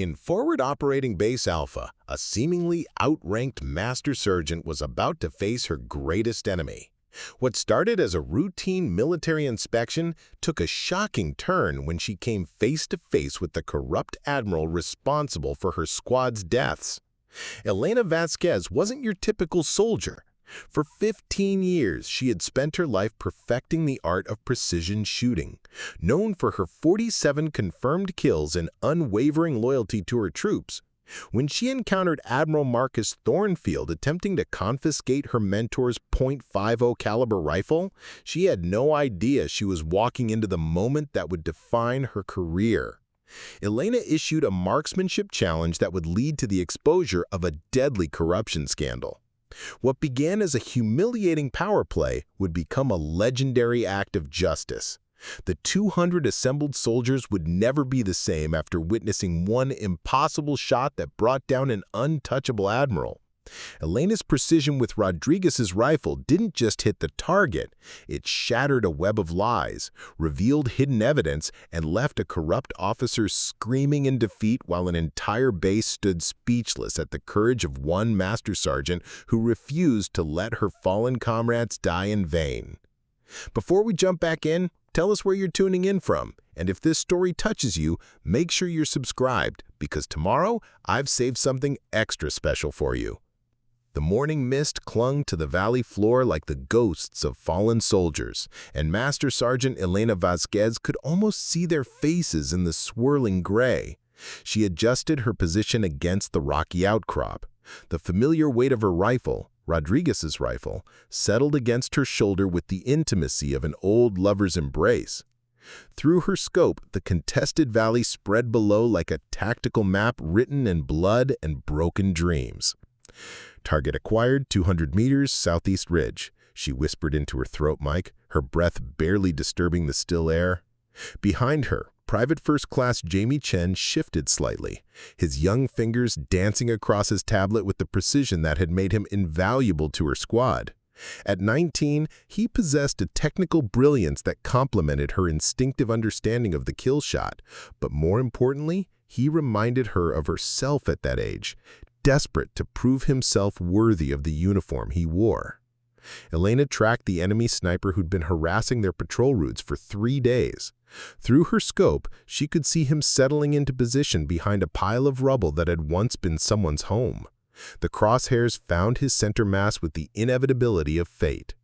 In Forward Operating Base Alpha, a seemingly outranked master sergeant was about to face her greatest enemy. What started as a routine military inspection took a shocking turn when she came face to face with the corrupt admiral responsible for her squad's deaths. Elena Vasquez wasn't your typical soldier. For 15 years, she had spent her life perfecting the art of precision shooting. Known for her 47 confirmed kills and unwavering loyalty to her troops, when she encountered Admiral Marcus Thornfield attempting to confiscate her mentor's .50 caliber rifle, she had no idea she was walking into the moment that would define her career. Elena issued a marksmanship challenge that would lead to the exposure of a deadly corruption scandal. What began as a humiliating power play would become a legendary act of justice. The 200 assembled soldiers would never be the same after witnessing one impossible shot that brought down an untouchable admiral. Elena's precision with Rodriguez's rifle didn't just hit the target, it shattered a web of lies, revealed hidden evidence, and left a corrupt officer screaming in defeat while an entire base stood speechless at the courage of one master sergeant who refused to let her fallen comrades die in vain. Before we jump back in, tell us where you're tuning in from, and if this story touches you, make sure you're subscribed, because tomorrow I've saved something extra special for you. The morning mist clung to the valley floor like the ghosts of fallen soldiers, and Master Sergeant Elena Vasquez could almost see their faces in the swirling gray. She adjusted her position against the rocky outcrop. The familiar weight of her rifle, Rodriguez's rifle, settled against her shoulder with the intimacy of an old lover's embrace. Through her scope, the contested valley spread below like a tactical map written in blood and broken dreams. Target acquired, 200 meters, southeast ridge, she whispered into her throat mic, her breath barely disturbing the still air. Behind her, Private First Class Jamie Chen shifted slightly, his young fingers dancing across his tablet with the precision that had made him invaluable to her squad. At 19, he possessed a technical brilliance that complemented her instinctive understanding of the kill shot, but more importantly, he reminded her of herself at that age, desperate to prove himself worthy of the uniform he wore. Elena tracked the enemy sniper who'd been harassing their patrol routes for 3 days. Through her scope, she could see him settling into position behind a pile of rubble that had once been someone's home. The crosshairs found his center mass with the inevitability of fate.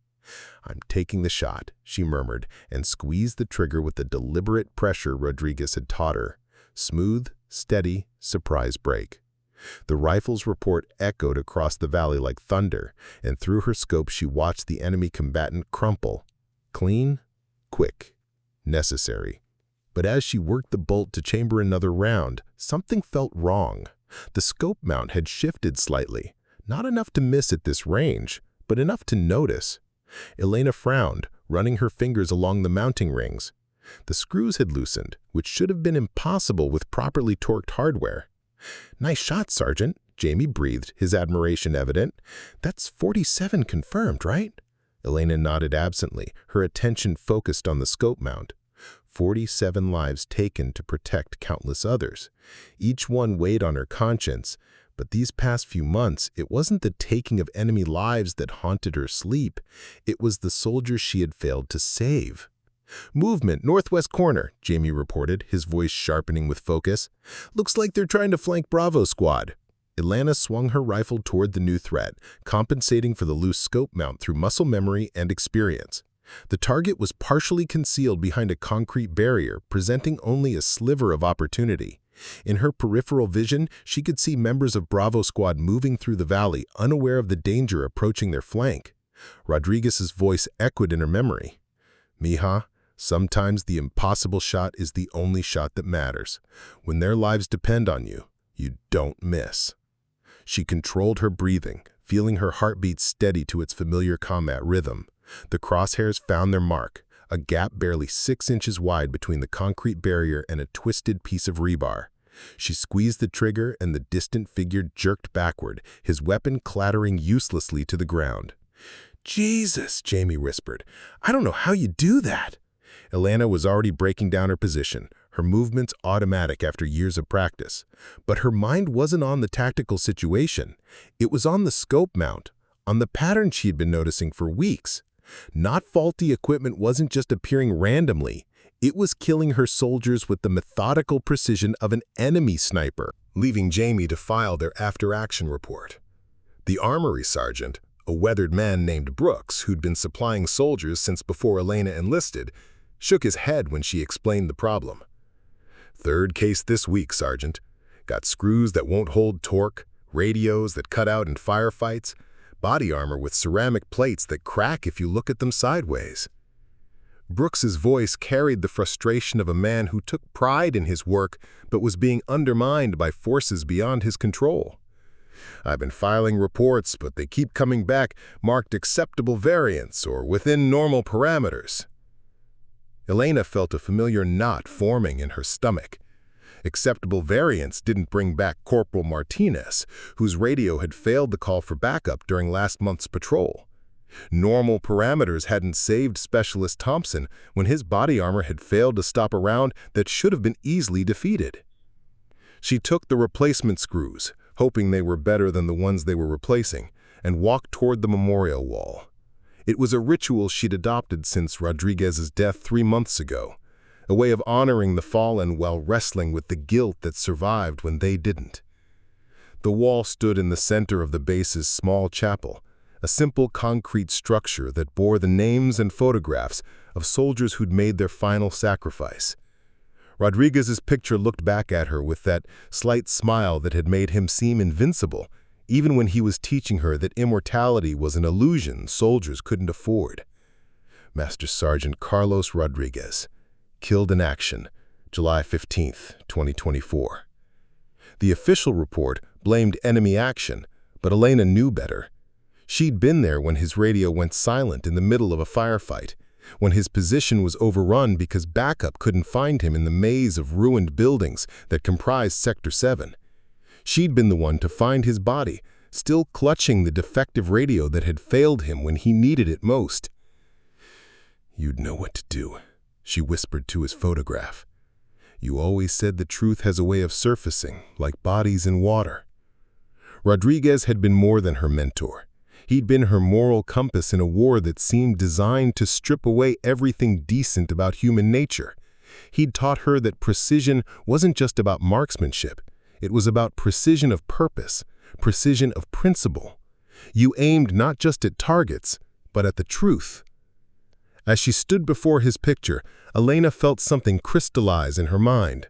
"I'm taking the shot," she murmured, and squeezed the trigger with the deliberate pressure Rodriguez had taught her. Smooth, steady, surprise break. The rifle's report echoed across the valley like thunder, and through her scope she watched the enemy combatant crumple. Clean, quick, necessary. But as she worked the bolt to chamber another round, something felt wrong. The scope mount had shifted slightly, not enough to miss at this range, but enough to notice. Elena frowned, running her fingers along the mounting rings. The screws had loosened, which should have been impossible with properly torqued hardware. "Nice shot, Sergeant," Jamie breathed, his admiration evident. "That's 47 confirmed, right?" Elena nodded absently, her attention focused on the scope mount. 47 lives taken to protect countless others. Each one weighed on her conscience, but these past few months, it wasn't the taking of enemy lives that haunted her sleep. It was the soldiers she had failed to save. "Movement, northwest corner," Jamie reported, his voice sharpening with focus. "Looks like they're trying to flank Bravo squad." Elena swung her rifle toward the new threat, compensating for the loose scope mount through muscle memory and experience. The target was partially concealed behind a concrete barrier, presenting only a sliver of opportunity. In her peripheral vision, she could see members of Bravo squad moving through the valley, unaware of the danger approaching their flank. Rodriguez's voice echoed in her memory. "Mija, sometimes the impossible shot is the only shot that matters. When their lives depend on you, you don't miss." She controlled her breathing, feeling her heartbeat steady to its familiar combat rhythm. The crosshairs found their mark, a gap barely 6 inches wide between the concrete barrier and a twisted piece of rebar. She squeezed the trigger and the distant figure jerked backward, his weapon clattering uselessly to the ground. "Jesus," Jamie whispered. "I don't know how you do that." Elena was already breaking down her position, her movements automatic after years of practice. But her mind wasn't on the tactical situation. It was on the scope mount, on the pattern she had been noticing for weeks. Not faulty equipment wasn't just appearing randomly. It was killing her soldiers with the methodical precision of an enemy sniper, leaving Jamie to file their after-action report. The armory sergeant, a weathered man named Brooks who'd been supplying soldiers since before Elena enlisted, shook his head when she explained the problem. "Third case this week, Sergeant. Got screws that won't hold torque, radios that cut out in firefights, body armor with ceramic plates that crack if you look at them sideways." Brooks's voice carried the frustration of a man who took pride in his work but was being undermined by forces beyond his control. "I've been filing reports, but they keep coming back marked acceptable variance or within normal parameters." Elena felt a familiar knot forming in her stomach. Acceptable variance didn't bring back Corporal Martinez, whose radio had failed the call for backup during last month's patrol. Normal parameters hadn't saved Specialist Thompson when his body armor had failed to stop a round that should have been easily defeated. She took the replacement screws, hoping they were better than the ones they were replacing, and walked toward the memorial wall. It was a ritual she'd adopted since Rodriguez's death 3 months ago, a way of honoring the fallen while wrestling with the guilt that survived when they didn't. The wall stood in the center of the base's small chapel, a simple concrete structure that bore the names and photographs of soldiers who'd made their final sacrifice. Rodriguez's picture looked back at her with that slight smile that had made him seem invincible, even when he was teaching her that immortality was an illusion soldiers couldn't afford. Master Sergeant Carlos Rodriguez, killed in action, July 15, 2024. The official report blamed enemy action, but Elena knew better. She'd been there when his radio went silent in the middle of a firefight, when his position was overrun because backup couldn't find him in the maze of ruined buildings that comprised Sector 7. She'd been the one to find his body, still clutching the defective radio that had failed him when he needed it most. "You'd know what to do," she whispered to his photograph. "You always said the truth has a way of surfacing, like bodies in water." Rodriguez had been more than her mentor. He'd been her moral compass in a war that seemed designed to strip away everything decent about human nature. He'd taught her that precision wasn't just about marksmanship. It was about precision of purpose, precision of principle. You aimed not just at targets, but at the truth. As she stood before his picture, Elena felt something crystallize in her mind.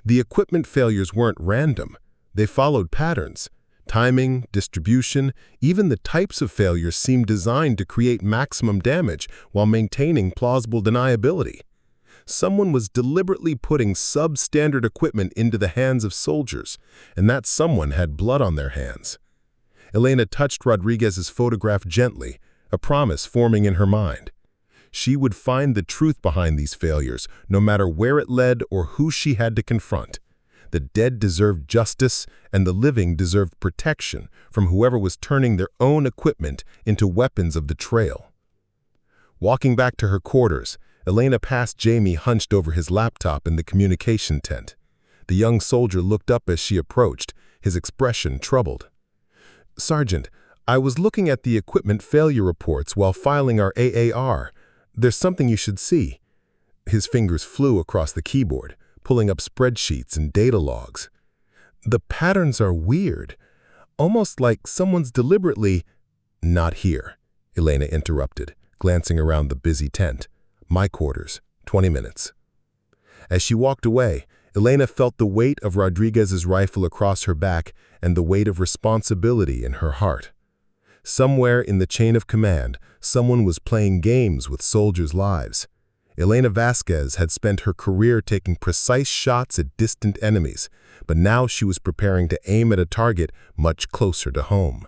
The equipment failures weren't random. They followed patterns. Timing, distribution, even the types of failures seemed designed to create maximum damage while maintaining plausible deniability. Someone was deliberately putting substandard equipment into the hands of soldiers, and that someone had blood on their hands. Elena touched Rodriguez's photograph gently, a promise forming in her mind. She would find the truth behind these failures, no matter where it led or who she had to confront. The dead deserved justice, and the living deserved protection from whoever was turning their own equipment into weapons of the trail. Walking back to her quarters, Elena passed Jamie hunched over his laptop in the communication tent. The young soldier looked up as she approached, his expression troubled. "Sergeant, I was looking at the equipment failure reports while filing our AAR. There's something you should see." His fingers flew across the keyboard, pulling up spreadsheets and data logs. "The patterns are weird, almost like someone's deliberately—" "Not here," Elena interrupted, glancing around the busy tent. "My quarters, 20 minutes. As she walked away, Elena felt the weight of Rodriguez's rifle across her back and the weight of responsibility in her heart. Somewhere in the chain of command, someone was playing games with soldiers' lives. Elena Vasquez had spent her career taking precise shots at distant enemies, but now she was preparing to aim at a target much closer to home.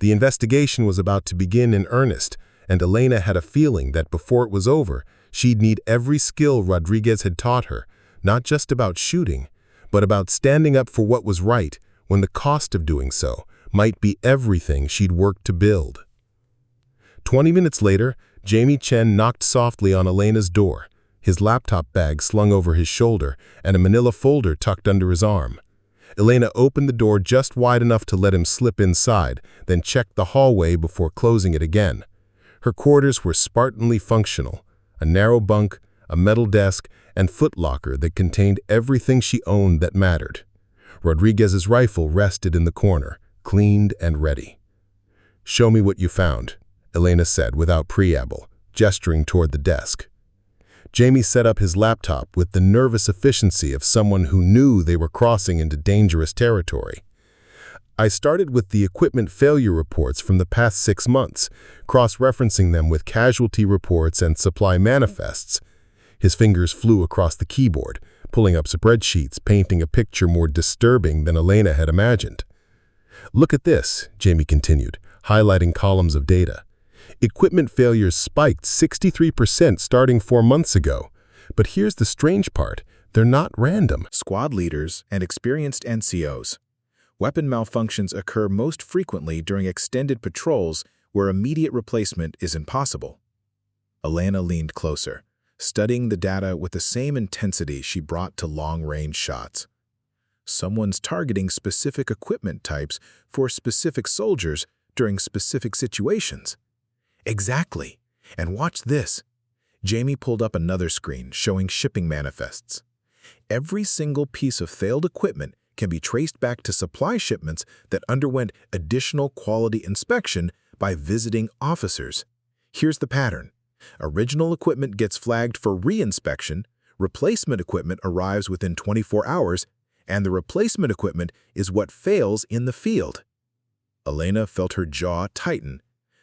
The investigation was about to begin in earnest, and Elena had a feeling that before it was over, she'd need every skill Rodriguez had taught her, not just about shooting, but about standing up for what was right when the cost of doing so might be everything she'd worked to build. 20 minutes later, Jamie Chen knocked softly on Elena's door, his laptop bag slung over his shoulder and a manila folder tucked under his arm. Elena opened the door just wide enough to let him slip inside, then checked the hallway before closing it again. Her quarters were Spartanly functional: a narrow bunk, a metal desk, and footlocker that contained everything she owned that mattered. Rodriguez's rifle rested in the corner, cleaned and ready. "Show me what you found," Elena said without preamble, gesturing toward the desk. Jamie set up his laptop with the nervous efficiency of someone who knew they were crossing into dangerous territory. "I started with the equipment failure reports from the past 6 months, cross-referencing them with casualty reports and supply manifests." His fingers flew across the keyboard, pulling up spreadsheets, painting a picture more disturbing than Elena had imagined. "Look at this," Jamie continued, highlighting columns of data. "Equipment failures spiked 63% starting 4 months ago. But here's the strange part: they're not random." Squad leaders and experienced NCOs. Weapon malfunctions occur most frequently during extended patrols where immediate replacement is impossible. Elena leaned closer, studying the data with the same intensity she brought to long-range shots. Someone's targeting specific equipment types for specific soldiers during specific situations. Exactly. And watch this. Jamie pulled up another screen showing shipping manifests. Every single piece of failed equipment can be traced back to supply shipments that underwent additional quality inspection by visiting officers. Here's the pattern. Original equipment gets flagged for re-inspection, replacement equipment arrives within 24 hours, and the replacement equipment is what fails in the field. Elena felt her jaw tighten.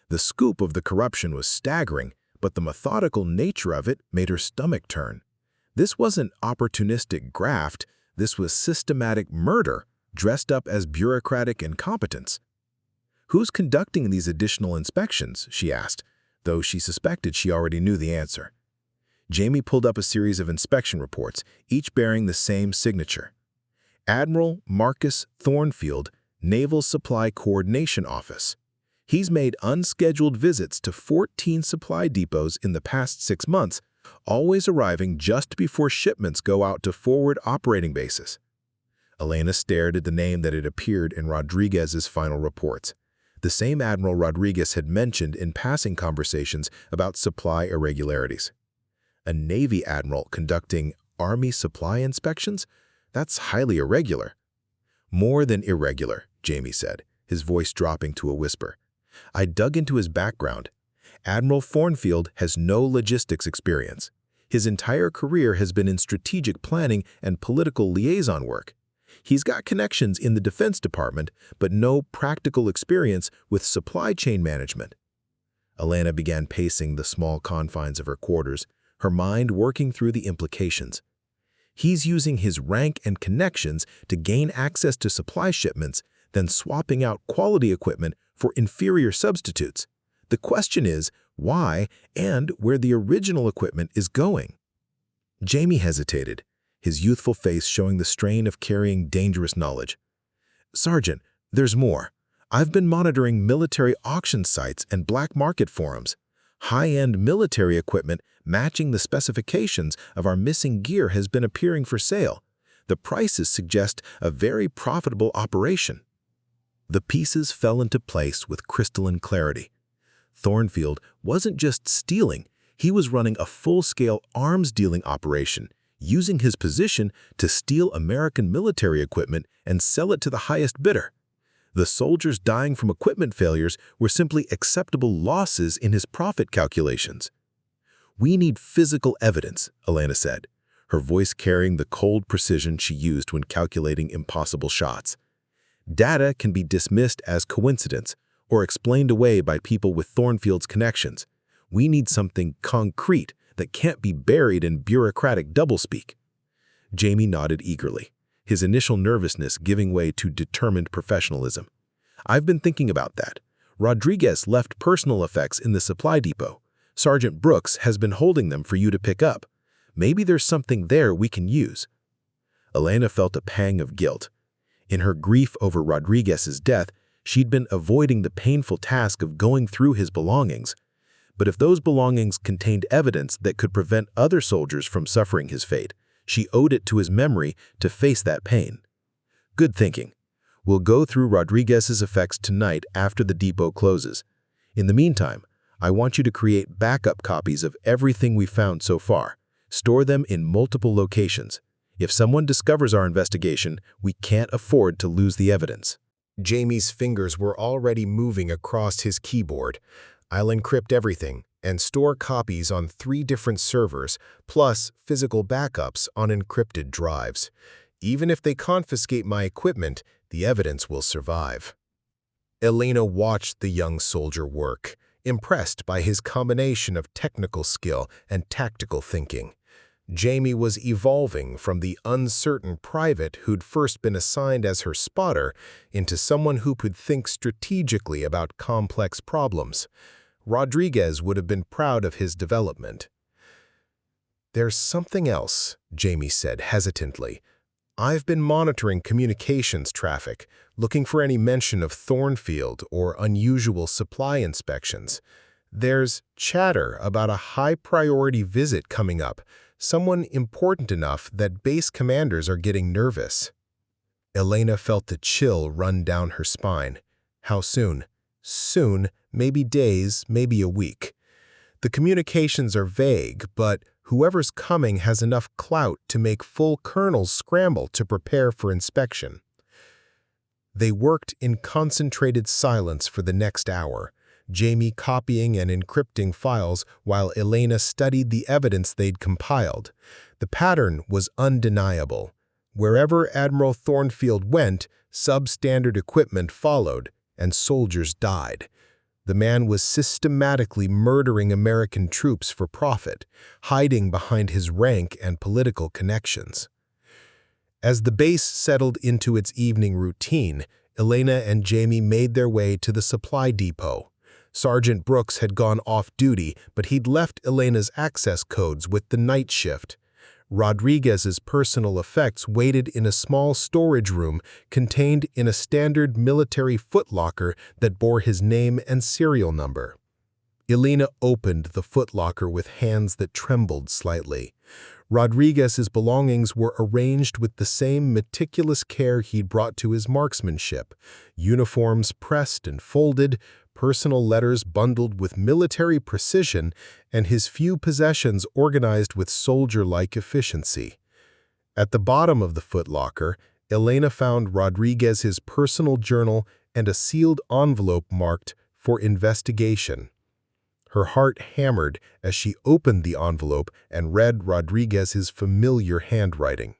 The scoop of the corruption was staggering, but the methodical nature of it made her stomach turn. This wasn't opportunistic graft, this was systematic murder, dressed up as bureaucratic incompetence. "Who's conducting these additional inspections?" she asked, though she suspected she already knew the answer. Jamie pulled up a series of inspection reports, each bearing the same signature. Admiral Marcus Thornfield, Naval Supply Coordination Office. He's made unscheduled visits to 14 supply depots in the past 6 months, always arriving just before shipments go out to forward operating bases. Elena stared at the name that had appeared in Rodriguez's final reports, the same Admiral Rodriguez had mentioned in passing conversations about supply irregularities. A Navy admiral conducting Army supply inspections? That's highly irregular. "More than irregular," Jamie said, his voice dropping to a whisper. "I dug into his background. Admiral Thornfield has no logistics experience. His entire career has been in strategic planning and political liaison work. He's got connections in the Defense Department, but no practical experience with supply chain management." Elena began pacing the small confines of her quarters, her mind working through the implications. He's using his rank and connections to gain access to supply shipments, then swapping out quality equipment for inferior substitutes. The question is, why and where the original equipment is going? Jamie hesitated, his youthful face showing the strain of carrying dangerous knowledge. "Sergeant, there's more. I've been monitoring military auction sites and black market forums. High-end military equipment matching the specifications of our missing gear has been appearing for sale. The prices suggest a very profitable operation." The pieces fell into place with crystalline clarity. Thornfield wasn't just stealing, he was running a full-scale arms-dealing operation, using his position to steal American military equipment and sell it to the highest bidder. The soldiers dying from equipment failures were simply acceptable losses in his profit calculations. "We need physical evidence," Elena said, her voice carrying the cold precision she used when calculating impossible shots. "Data can be dismissed as coincidence or explained away by people with Thornfield's connections. We need something concrete that can't be buried in bureaucratic doublespeak." Jamie nodded eagerly, his initial nervousness giving way to determined professionalism. "I've been thinking about that. Rodriguez left personal effects in the supply depot. Sergeant Brooks has been holding them for you to pick up. Maybe there's something there we can use." Elena felt a pang of guilt. In her grief over Rodriguez's death, she'd been avoiding the painful task of going through his belongings. But if those belongings contained evidence that could prevent other soldiers from suffering his fate, she owed it to his memory to face that pain. Good thinking. We'll go through Rodriguez's effects tonight after the depot closes. In the meantime, I want you to create backup copies of everything we found so far. Store them in multiple locations. If someone discovers our investigation, we can't afford to lose the evidence. Jamie's fingers were already moving across his keyboard. I'll encrypt everything and store copies on 3 different servers, plus physical backups on encrypted drives. Even if they confiscate my equipment, the evidence will survive. Elena watched the young soldier work, impressed by his combination of technical skill and tactical thinking. Jamie was evolving from the uncertain private who'd first been assigned as her spotter into someone who could think strategically about complex problems. Rodriguez would have been proud of his development. "There's something else," Jamie said hesitantly. "I've been monitoring communications traffic, looking for any mention of Thornfield or unusual supply inspections. There's chatter about a high-priority visit coming up, someone important enough that base commanders are getting nervous." Elena felt a chill run down her spine. How soon? Soon, maybe days, maybe a week. The communications are vague, but whoever's coming has enough clout to make full colonels scramble to prepare for inspection. They worked in concentrated silence for the next hour, Jamie copying and encrypting files while Elena studied the evidence they'd compiled. The pattern was undeniable. Wherever Admiral Thornfield went, substandard equipment followed, and soldiers died. The man was systematically murdering American troops for profit, hiding behind his rank and political connections. As the base settled into its evening routine, Elena and Jamie made their way to the supply depot. Sergeant Brooks had gone off duty, but he'd left Elena's access codes with the night shift. Rodriguez's personal effects waited in a small storage room contained in a standard military footlocker that bore his name and serial number. Elena opened the footlocker with hands that trembled slightly. Rodriguez's belongings were arranged with the same meticulous care he'd brought to his marksmanship. Uniforms pressed and folded, personal letters bundled with military precision, and his few possessions organized with soldier-like efficiency. At the bottom of the footlocker, Elena found Rodriguez's personal journal and a sealed envelope marked "For investigation." Her heart hammered as she opened the envelope and read Rodriguez's familiar handwriting.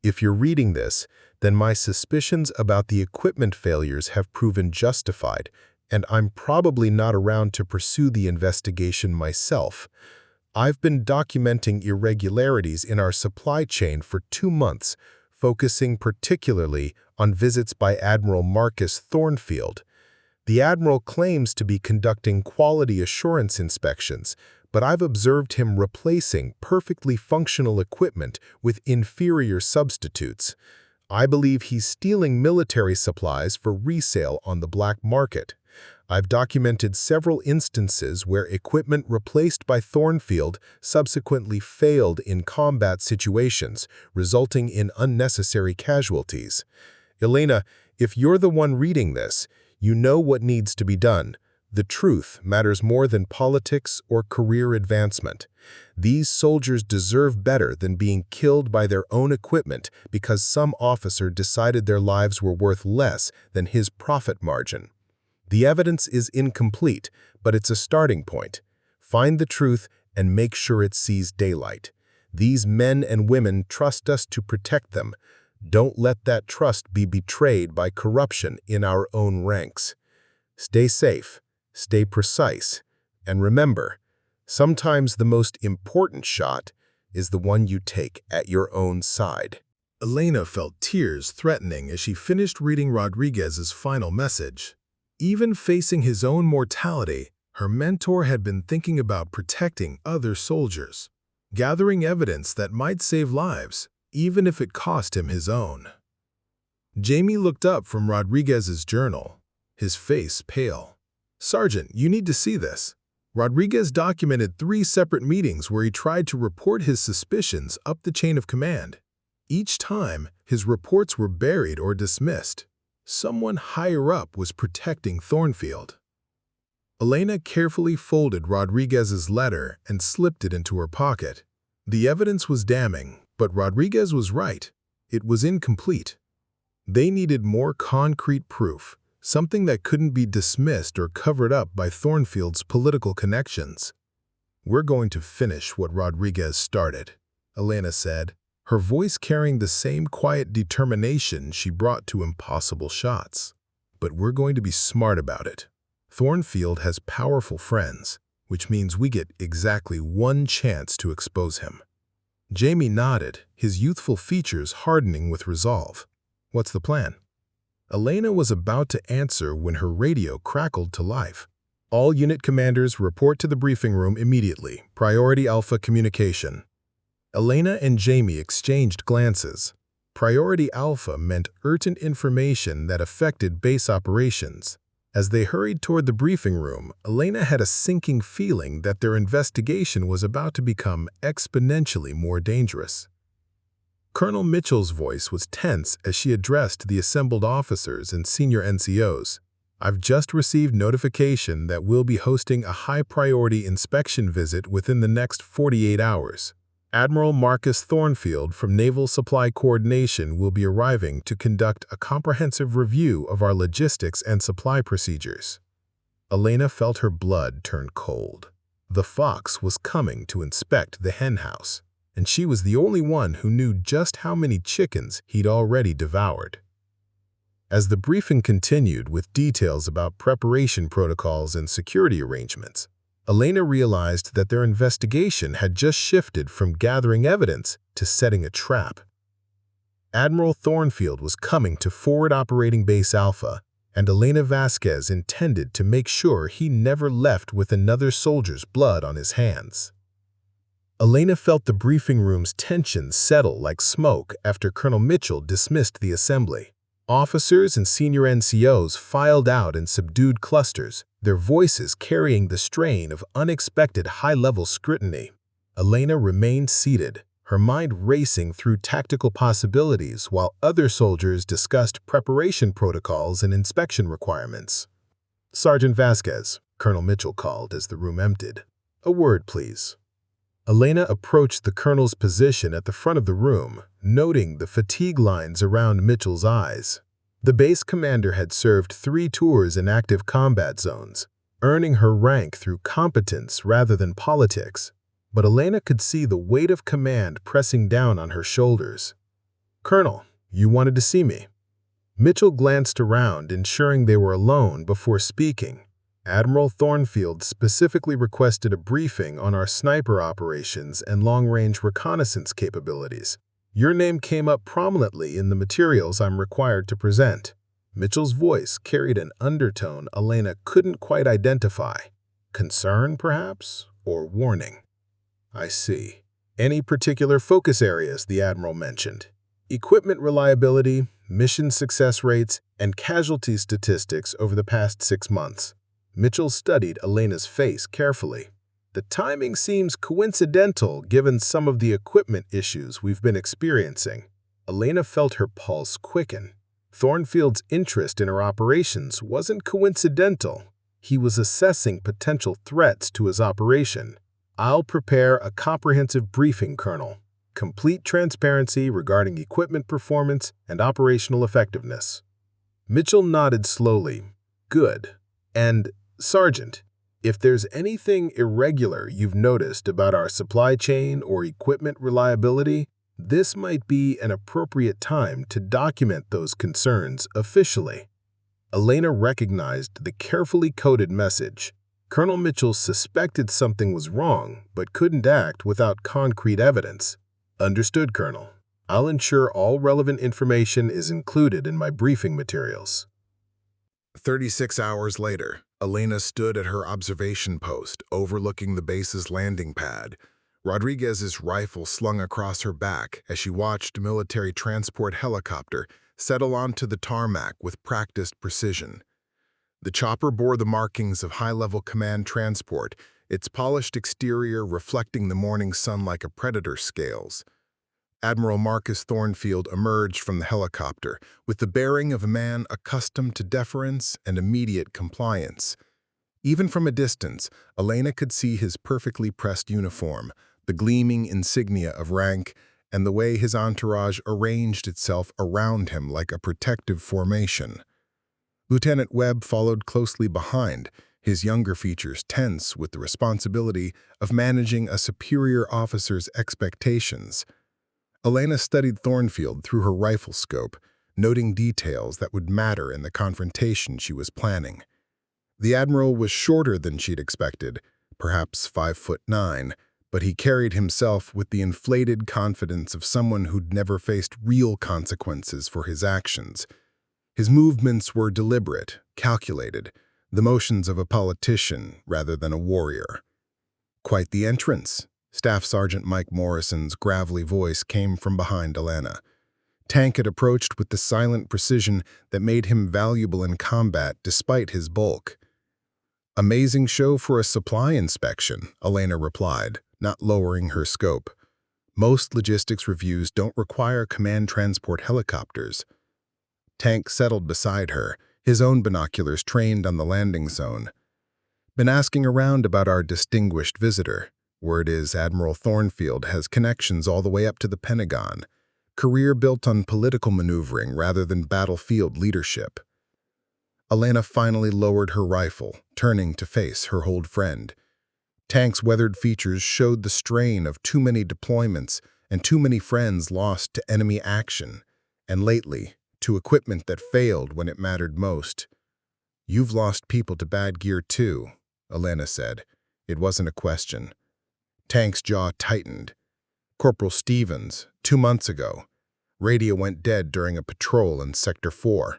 "If you're reading this, then my suspicions about the equipment failures have proven justified, and I'm probably not around to pursue the investigation myself. I've been documenting irregularities in our supply chain for 2 months, focusing particularly on visits by Admiral Marcus Thornfield. The Admiral claims to be conducting quality assurance inspections, but I've observed him replacing perfectly functional equipment with inferior substitutes. I believe he's stealing military supplies for resale on the black market. I've documented several instances where equipment replaced by Thornfield subsequently failed in combat situations, resulting in unnecessary casualties. Elena, if you're the one reading this, you know what needs to be done. The truth matters more than politics or career advancement. These soldiers deserve better than being killed by their own equipment because some officer decided their lives were worth less than his profit margin. The evidence is incomplete, but it's a starting point. Find the truth and make sure it sees daylight. These men and women trust us to protect them. Don't let that trust be betrayed by corruption in our own ranks. Stay safe, stay precise, and remember, sometimes the most important shot is the one you take at your own side." Elena felt tears threatening as she finished reading Rodriguez's final message. Even facing his own mortality, her mentor had been thinking about protecting other soldiers, gathering evidence that might save lives, even if it cost him his own. Jamie looked up from Rodriguez's journal, his face pale. "Sergeant, you need to see this." Rodriguez documented 3 separate meetings where he tried to report his suspicions up the chain of command. Each time, his reports were buried or dismissed. Someone higher up was protecting Thornfield. Elena carefully folded Rodriguez's letter and slipped it into her pocket. The evidence was damning, but Rodriguez was right. It was incomplete. They needed more concrete proof, something that couldn't be dismissed or covered up by Thornfield's political connections. "We're going to finish what Rodriguez started," Elena said, her voice carrying the same quiet determination she brought to impossible shots. "But we're going to be smart about it. Thornfield has powerful friends, which means we get exactly one chance to expose him." Jamie nodded, his youthful features hardening with resolve. "What's the plan?" Elena was about to answer when her radio crackled to life. "All unit commanders report to the briefing room immediately. Priority Alpha communication." Elena and Jamie exchanged glances. Priority Alpha meant urgent information that affected base operations. As they hurried toward the briefing room, Elena had a sinking feeling that their investigation was about to become exponentially more dangerous. Colonel Mitchell's voice was tense as she addressed the assembled officers and senior NCOs. "I've just received notification that we'll be hosting a high-priority inspection visit within the next 48 hours. Admiral Marcus Thornfield from Naval Supply Coordination will be arriving to conduct a comprehensive review of our logistics and supply procedures." Elena felt her blood turn cold. The fox was coming to inspect the henhouse, and she was the only one who knew just how many chickens he'd already devoured. As the briefing continued with details about preparation protocols and security arrangements, Elena realized that their investigation had just shifted from gathering evidence to setting a trap. Admiral Thornfield was coming to forward operating Base Alpha, and Elena Vasquez intended to make sure he never left with another soldier's blood on his hands. Elena felt the briefing room's tension settle like smoke after Colonel Mitchell dismissed the assembly. Officers and senior NCOs filed out in subdued clusters, their voices carrying the strain of unexpected high-level scrutiny. Elena remained seated, her mind racing through tactical possibilities while other soldiers discussed preparation protocols and inspection requirements. "Sergeant Vasquez," Colonel Mitchell called as the room emptied. "A word, please." Elena approached the colonel's position at the front of the room, noting the fatigue lines around Mitchell's eyes. The base commander had served 3 tours in active combat zones, earning her rank through competence rather than politics. But Elena could see the weight of command pressing down on her shoulders. "Colonel, you wanted to see me." Mitchell glanced around, ensuring they were alone before speaking. "Admiral Thornfield specifically requested a briefing on our sniper operations and long-range reconnaissance capabilities. Your name came up prominently in the materials I'm required to present." Mitchell's voice carried an undertone Elena couldn't quite identify. Concern, perhaps, or warning? "I see. Any particular focus areas the Admiral mentioned?" "Equipment reliability, mission success rates, and casualty statistics over the past 6 months. Mitchell studied Elena's face carefully. "The timing seems coincidental given some of the equipment issues we've been experiencing." Elena felt her pulse quicken. Thornfield's interest in her operations wasn't coincidental. He was assessing potential threats to his operation. "I'll prepare a comprehensive briefing, Colonel. Complete transparency regarding equipment performance and operational effectiveness." Mitchell nodded slowly. "Good. And, Sergeant, if there's anything irregular you've noticed about our supply chain or equipment reliability, this might be an appropriate time to document those concerns officially." Elena recognized the carefully coded message. Colonel Mitchell suspected something was wrong, but couldn't act without concrete evidence. "Understood, Colonel. I'll ensure all relevant information is included in my briefing materials." 36 hours later, Elena stood at her observation post, overlooking the base's landing pad, Rodriguez's rifle slung across her back as she watched a military transport helicopter settle onto the tarmac with practiced precision. The chopper bore the markings of high-level command transport, its polished exterior reflecting the morning sun like a predator's scales. Admiral Marcus Thornfield emerged from the helicopter with the bearing of a man accustomed to deference and immediate compliance. Even from a distance, Elena could see his perfectly pressed uniform, the gleaming insignia of rank, and the way his entourage arranged itself around him like a protective formation. Lieutenant Webb followed closely behind, his younger features tense with the responsibility of managing a superior officer's expectations. Elena studied Thornfield through her rifle scope, noting details that would matter in the confrontation she was planning. The Admiral was shorter than she'd expected, perhaps 5'9", but he carried himself with the inflated confidence of someone who'd never faced real consequences for his actions. His movements were deliberate, calculated, the motions of a politician rather than a warrior. "Quite the entrance," Staff Sergeant Mike Morrison's gravelly voice came from behind Elena. Tank had approached with the silent precision that made him valuable in combat despite his bulk. "Amazing show for a supply inspection," Elena replied, not lowering her scope. "Most logistics reviews don't require command transport helicopters." Tank settled beside her, his own binoculars trained on the landing zone. "Been asking around about our distinguished visitor. Word is Admiral Thornfield has connections all the way up to the Pentagon. Career built on political maneuvering rather than battlefield leadership." Elena finally lowered her rifle, turning to face her old friend. Tank's weathered features showed the strain of too many deployments and too many friends lost to enemy action, and lately, to equipment that failed when it mattered most. "You've lost people to bad gear too," Elena said. It wasn't a question. Tank's jaw tightened. "Corporal Stevens, 2 months ago. Radio went dead during a patrol in Sector 4.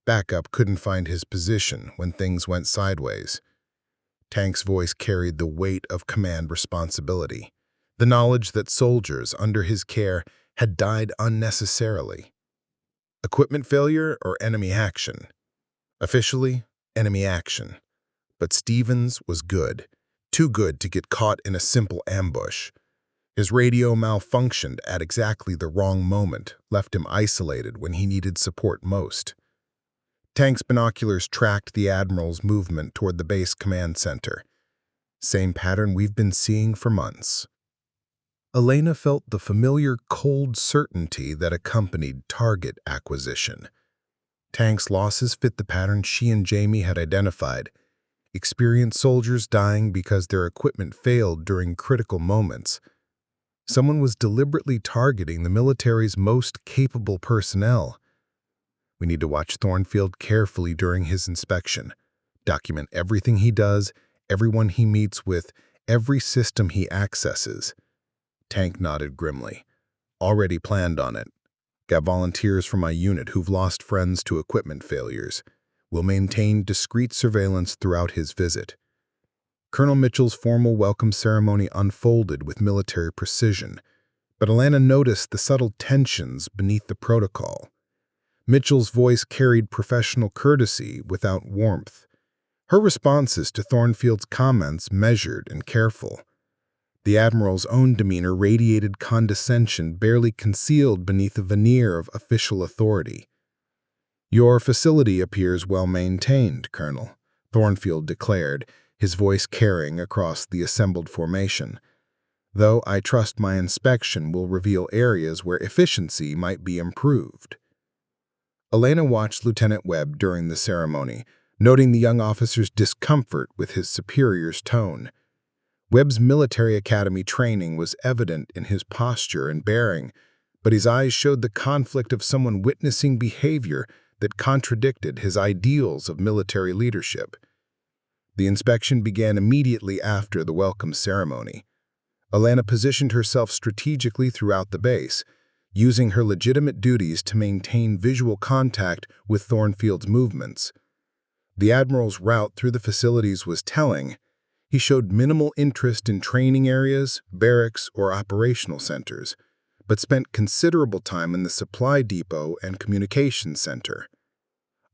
Backup couldn't find his position when things went sideways." Tank's voice carried the weight of command responsibility, the knowledge that soldiers under his care had died unnecessarily. "Equipment failure or enemy action?" "Officially, enemy action. But Stevens was good, too good to get caught in a simple ambush. His radio malfunctioned at exactly the wrong moment, left him isolated when he needed support most." Tank's binoculars tracked the Admiral's movement toward the base command center. "Same pattern we've been seeing for months." Elena felt the familiar cold certainty that accompanied target acquisition. Tank's losses fit the pattern she and Jamie had identified. Experienced soldiers dying because their equipment failed during critical moments. Someone was deliberately targeting the military's most capable personnel. "We need to watch Thornfield carefully during his inspection. Document everything he does, everyone he meets with, every system he accesses." Tank nodded grimly. "Already planned on it. Got volunteers from my unit who've lost friends to equipment failures. We'll maintain discreet surveillance throughout his visit." Colonel Mitchell's formal welcome ceremony unfolded with military precision, but Elena noticed the subtle tensions beneath the protocol. Mitchell's voice carried professional courtesy without warmth. Her responses to Thornfield's comments measured and careful. The Admiral's own demeanor radiated condescension barely concealed beneath a veneer of official authority. "Your facility appears well maintained, Colonel," Thornfield declared, his voice carrying across the assembled formation. "Though I trust my inspection will reveal areas where efficiency might be improved." Elena watched Lieutenant Webb during the ceremony, noting the young officer's discomfort with his superior's tone. Webb's military academy training was evident in his posture and bearing, but his eyes showed the conflict of someone witnessing behavior that contradicted his ideals of military leadership. The inspection began immediately after the welcome ceremony. Elena positioned herself strategically throughout the base, using her legitimate duties to maintain visual contact with Thornfield's movements. The Admiral's route through the facilities was telling. He showed minimal interest in training areas, barracks, or operational centers, but spent considerable time in the supply depot and communications center.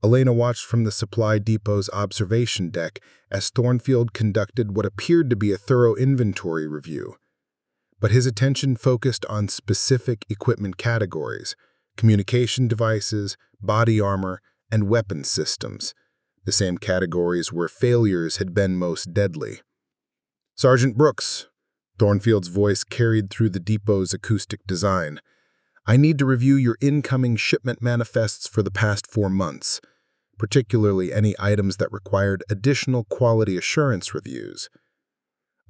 Elena watched from the supply depot's observation deck as Thornfield conducted what appeared to be a thorough inventory review. But his attention focused on specific equipment categories: communication devices, body armor, and weapons systems, the same categories where failures had been most deadly. "Sergeant Brooks," Thornfield's voice carried through the depot's acoustic design, "I need to review your incoming shipment manifests for the past 4 months, particularly any items that required additional quality assurance reviews."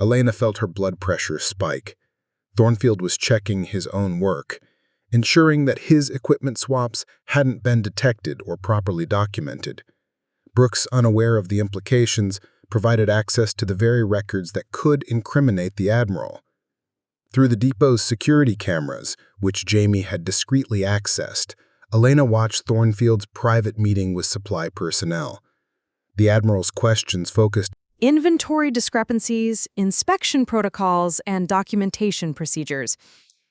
Elena felt her blood pressure spike. Thornfield was checking his own work, ensuring that his equipment swaps hadn't been detected or properly documented. Brooks, unaware of the implications, provided access to the very records that could incriminate the Admiral. Through the depot's security cameras, which Jamie had discreetly accessed, Elena watched Thornfield's private meeting with supply personnel. The Admiral's questions focused inventory discrepancies, inspection protocols, and documentation procedures.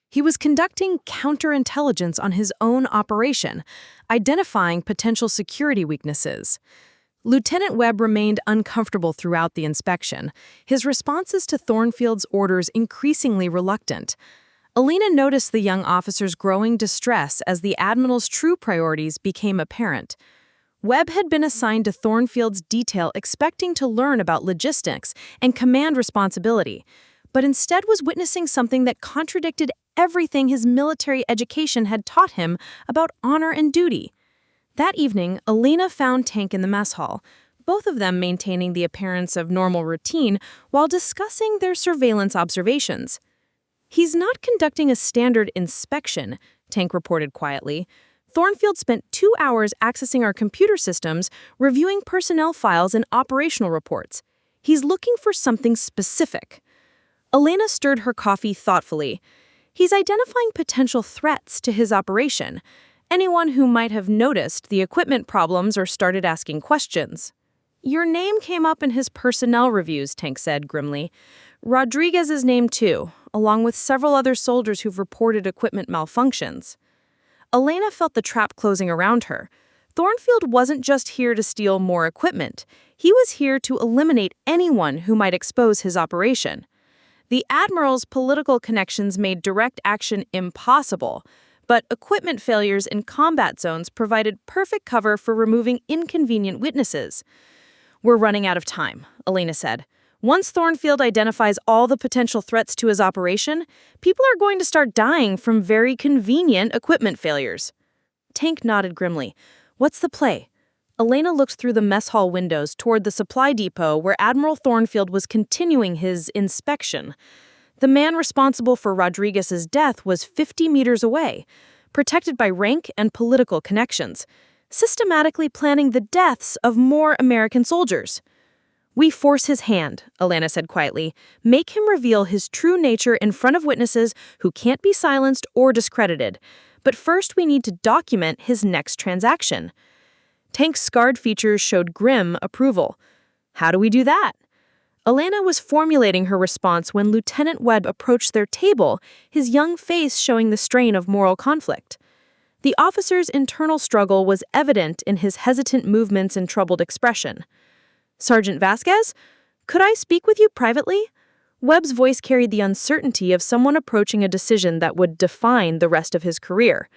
He was conducting counterintelligence on his own operation, identifying potential security weaknesses. Lieutenant Webb remained uncomfortable throughout the inspection, his responses to Thornfield's orders increasingly reluctant. Elena noticed the young officer's growing distress as the Admiral's true priorities became apparent. Webb had been assigned to Thornfield's detail expecting to learn about logistics and command responsibility, but instead was witnessing something that contradicted everything his military education had taught him about honor and duty. That evening, Elena found Tank in the mess hall, both of them maintaining the appearance of normal routine while discussing their surveillance observations. "He's not conducting a standard inspection," Tank reported quietly. "Thornfield spent 2 hours accessing our computer systems, reviewing personnel files and operational reports. He's looking for something specific." Elena stirred her coffee thoughtfully. "He's identifying potential threats to his operation. Anyone who might have noticed the equipment problems or started asking questions." "Your name came up in his personnel reviews," Tank said grimly. "Rodriguez's name too, along with several other soldiers who've reported equipment malfunctions." Elena felt the trap closing around her. Thornfield wasn't just here to steal more equipment. He was here to eliminate anyone who might expose his operation. The Admiral's political connections made direct action impossible, but equipment failures in combat zones provided perfect cover for removing inconvenient witnesses. "We're running out of time," Elena said. "Once Thornfield identifies all the potential threats to his operation, people are going to start dying from very convenient equipment failures." Tank nodded grimly. "What's the play?" Elena looked through the mess hall windows toward the supply depot where Admiral Thornfield was continuing his inspection. The man responsible for Rodriguez's death was 50 meters away, protected by rank and political connections, systematically planning the deaths of more American soldiers. "We force his hand," Elena said quietly. "Make him reveal his true nature in front of witnesses who can't be silenced or discredited. But first we need to document his next transaction." Tank's scarred features showed grim approval. "How do we do that?" Elena was formulating her response when Lieutenant Webb approached their table, his young face showing the strain of moral conflict. The officer's internal struggle was evident in his hesitant movements and troubled expression. "Sergeant Vasquez, could I speak with you privately?" Webb's voice carried the uncertainty of someone approaching a decision that would define the rest of his career.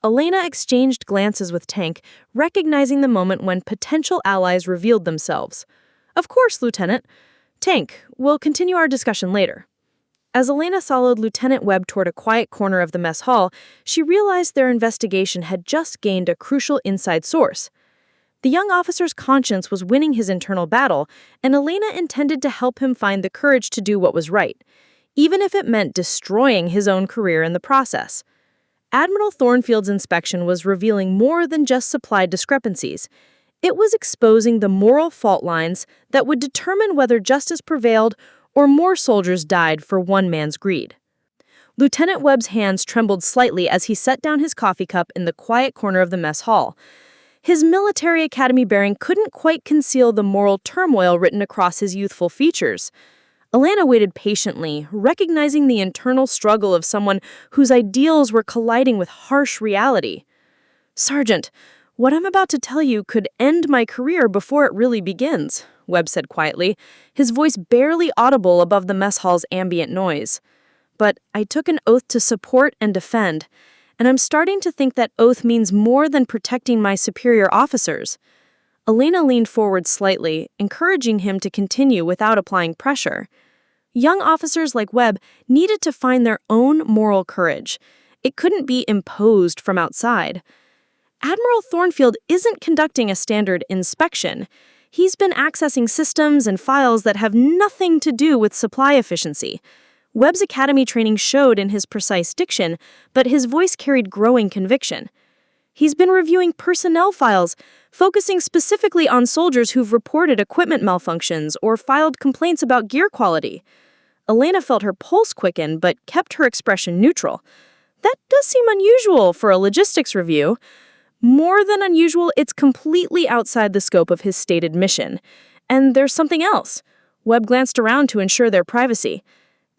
Elena exchanged glances with Tank, recognizing the moment when potential allies revealed themselves. "Of course, Lieutenant. Tank, we'll continue our discussion later." As Elena followed Lieutenant Webb toward a quiet corner of the mess hall, she realized their investigation had just gained a crucial inside source. The young officer's conscience was winning his internal battle, and Elena intended to help him find the courage to do what was right, even if it meant destroying his own career in the process. Admiral Thornfield's inspection was revealing more than just supply discrepancies. It was exposing the moral fault lines that would determine whether justice prevailed or more soldiers died for one man's greed. Lieutenant Webb's hands trembled slightly as he set down his coffee cup in the quiet corner of the mess hall. His military academy bearing couldn't quite conceal the moral turmoil written across his youthful features. Elena waited patiently, recognizing the internal struggle of someone whose ideals were colliding with harsh reality. "Sergeant, "What I'm about to tell you could end my career before it really begins," Webb said quietly, his voice barely audible above the mess hall's ambient noise. "But I took an oath to support and defend, and I'm starting to think that oath means more than protecting my superior officers." Elena leaned forward slightly, encouraging him to continue without applying pressure. Young officers like Webb needed to find their own moral courage. It couldn't be imposed from outside. Admiral Thornfield isn't conducting a standard inspection. He's been accessing systems and files that have nothing to do with supply efficiency. Webb's academy training showed in his precise diction, but his voice carried growing conviction. He's been reviewing personnel files, focusing specifically on soldiers who've reported equipment malfunctions or filed complaints about gear quality. Elena felt her pulse quicken, but kept her expression neutral. That does seem unusual for a logistics review. More than unusual, it's completely outside the scope of his stated mission. And there's something else. Webb glanced around to ensure their privacy.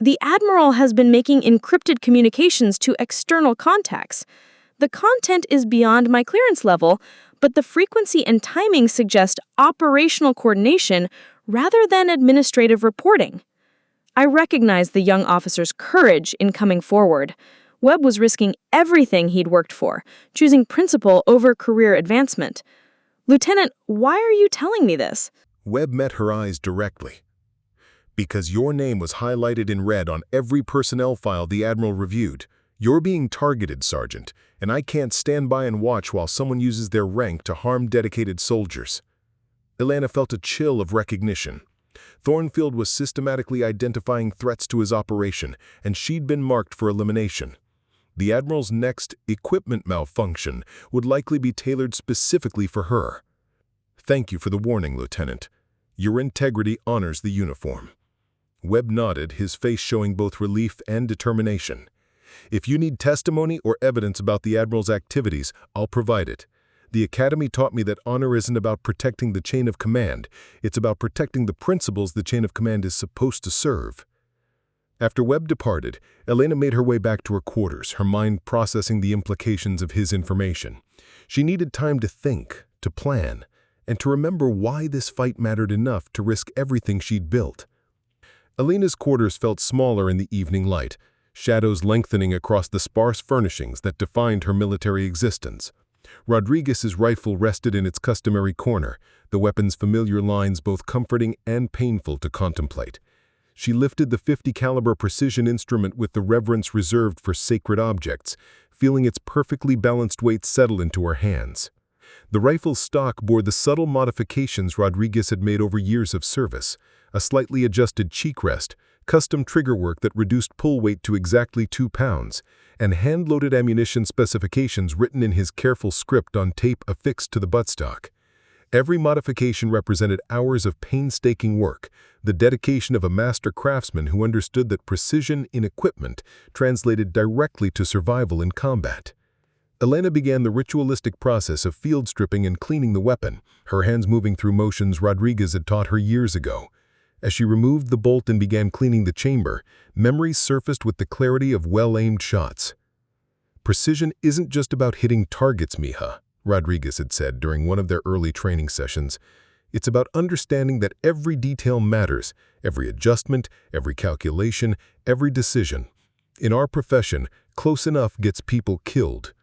The Admiral has been making encrypted communications to external contacts. The content is beyond my clearance level, but the frequency and timing suggest operational coordination rather than administrative reporting. I recognized the young officer's courage in coming forward. Webb was risking everything he'd worked for, choosing principle over career advancement. "Lieutenant, why are you telling me this?" Webb met her eyes directly. "Because your name was highlighted in red on every personnel file the Admiral reviewed. You're being targeted, Sergeant, and I can't stand by and watch while someone uses their rank to harm dedicated soldiers." Elena felt a chill of recognition. Thornfield was systematically identifying threats to his operation, and she'd been marked for elimination. The Admiral's next equipment malfunction would likely be tailored specifically for her. "Thank you for the warning, Lieutenant. Your integrity honors the uniform." Webb nodded, his face showing both relief and determination. "If you need testimony or evidence about the Admiral's activities, I'll provide it. The Academy taught me that honor isn't about protecting the chain of command, it's about protecting the principles the chain of command is supposed to serve." After Webb departed, Elena made her way back to her quarters, her mind processing the implications of his information. She needed time to think, to plan, and to remember why this fight mattered enough to risk everything she'd built. Elena's quarters felt smaller in the evening light, shadows lengthening across the sparse furnishings that defined her military existence. Rodriguez's rifle rested in its customary corner, the weapon's familiar lines both comforting and painful to contemplate. She lifted the .50 caliber precision instrument with the reverence reserved for sacred objects, feeling its perfectly balanced weight settle into her hands. The rifle's stock bore the subtle modifications Rodriguez had made over years of service, a slightly adjusted cheek rest, custom trigger work that reduced pull weight to exactly 2 pounds, and hand-loaded ammunition specifications written in his careful script on tape affixed to the buttstock. Every modification represented hours of painstaking work, the dedication of a master craftsman who understood that precision in equipment translated directly to survival in combat. Elena began the ritualistic process of field stripping and cleaning the weapon, her hands moving through motions Rodriguez had taught her years ago. As she removed the bolt and began cleaning the chamber, memories surfaced with the clarity of well-aimed shots. "Precision isn't just about hitting targets, Mija," Rodriguez had said during one of their early training sessions. "It's about understanding that every detail matters, every adjustment, every calculation, every decision. In our profession, close enough gets people killed."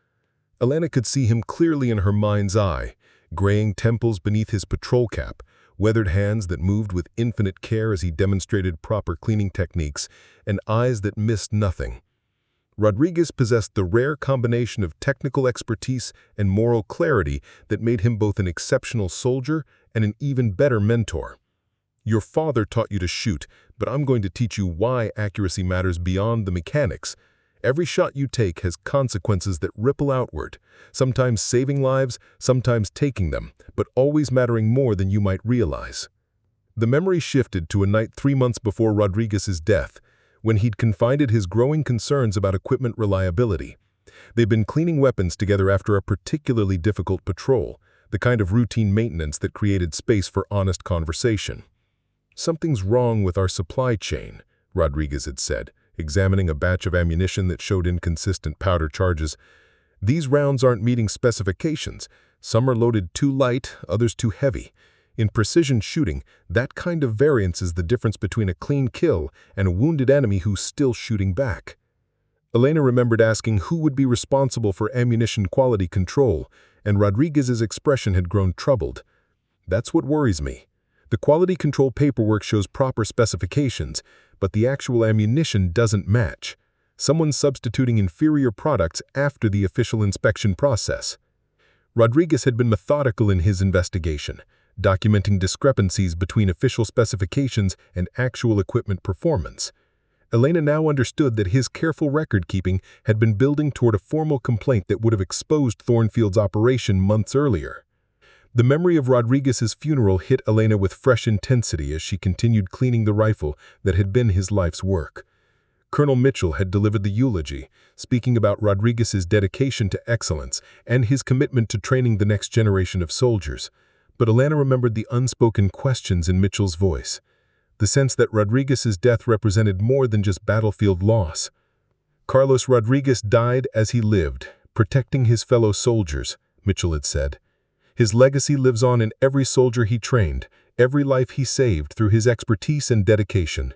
Elena could see him clearly in her mind's eye, graying temples beneath his patrol cap, weathered hands that moved with infinite care as he demonstrated proper cleaning techniques, and eyes that missed nothing. Rodriguez possessed the rare combination of technical expertise and moral clarity that made him both an exceptional soldier and an even better mentor. "Your father taught you to shoot, but I'm going to teach you why accuracy matters beyond the mechanics. Every shot you take has consequences that ripple outward, sometimes saving lives, sometimes taking them, but always mattering more than you might realize." The memory shifted to a night 3 months before Rodriguez's death, when he'd confided his growing concerns about equipment reliability. They'd been cleaning weapons together after a particularly difficult patrol, the kind of routine maintenance that created space for honest conversation. "Something's wrong with our supply chain," Rodriguez had said, examining a batch of ammunition that showed inconsistent powder charges. "These rounds aren't meeting specifications, Some are loaded too light, others too heavy. In precision shooting, that kind of variance is the difference between a clean kill and a wounded enemy who's still shooting back. Elena remembered asking who would be responsible for ammunition quality control, and Rodriguez's expression had grown troubled. That's what worries me. The quality control paperwork shows proper specifications, but the actual ammunition doesn't match. Someone's substituting inferior products after the official inspection process. Rodriguez had been methodical in his investigation, documenting discrepancies between official specifications and actual equipment performance. Elena now understood that his careful record-keeping had been building toward a formal complaint that would have exposed Thornfield's operation months earlier. The memory of Rodriguez's funeral hit Elena with fresh intensity as she continued cleaning the rifle that had been his life's work. Colonel Mitchell had delivered the eulogy, speaking about Rodriguez's dedication to excellence and his commitment to training the next generation of soldiers. But Elena remembered the unspoken questions in Mitchell's voice, the sense that Rodriguez's death represented more than just battlefield loss. Carlos Rodriguez died as he lived, protecting his fellow soldiers, Mitchell had said. His legacy lives on in every soldier he trained, every life he saved through his expertise and dedication.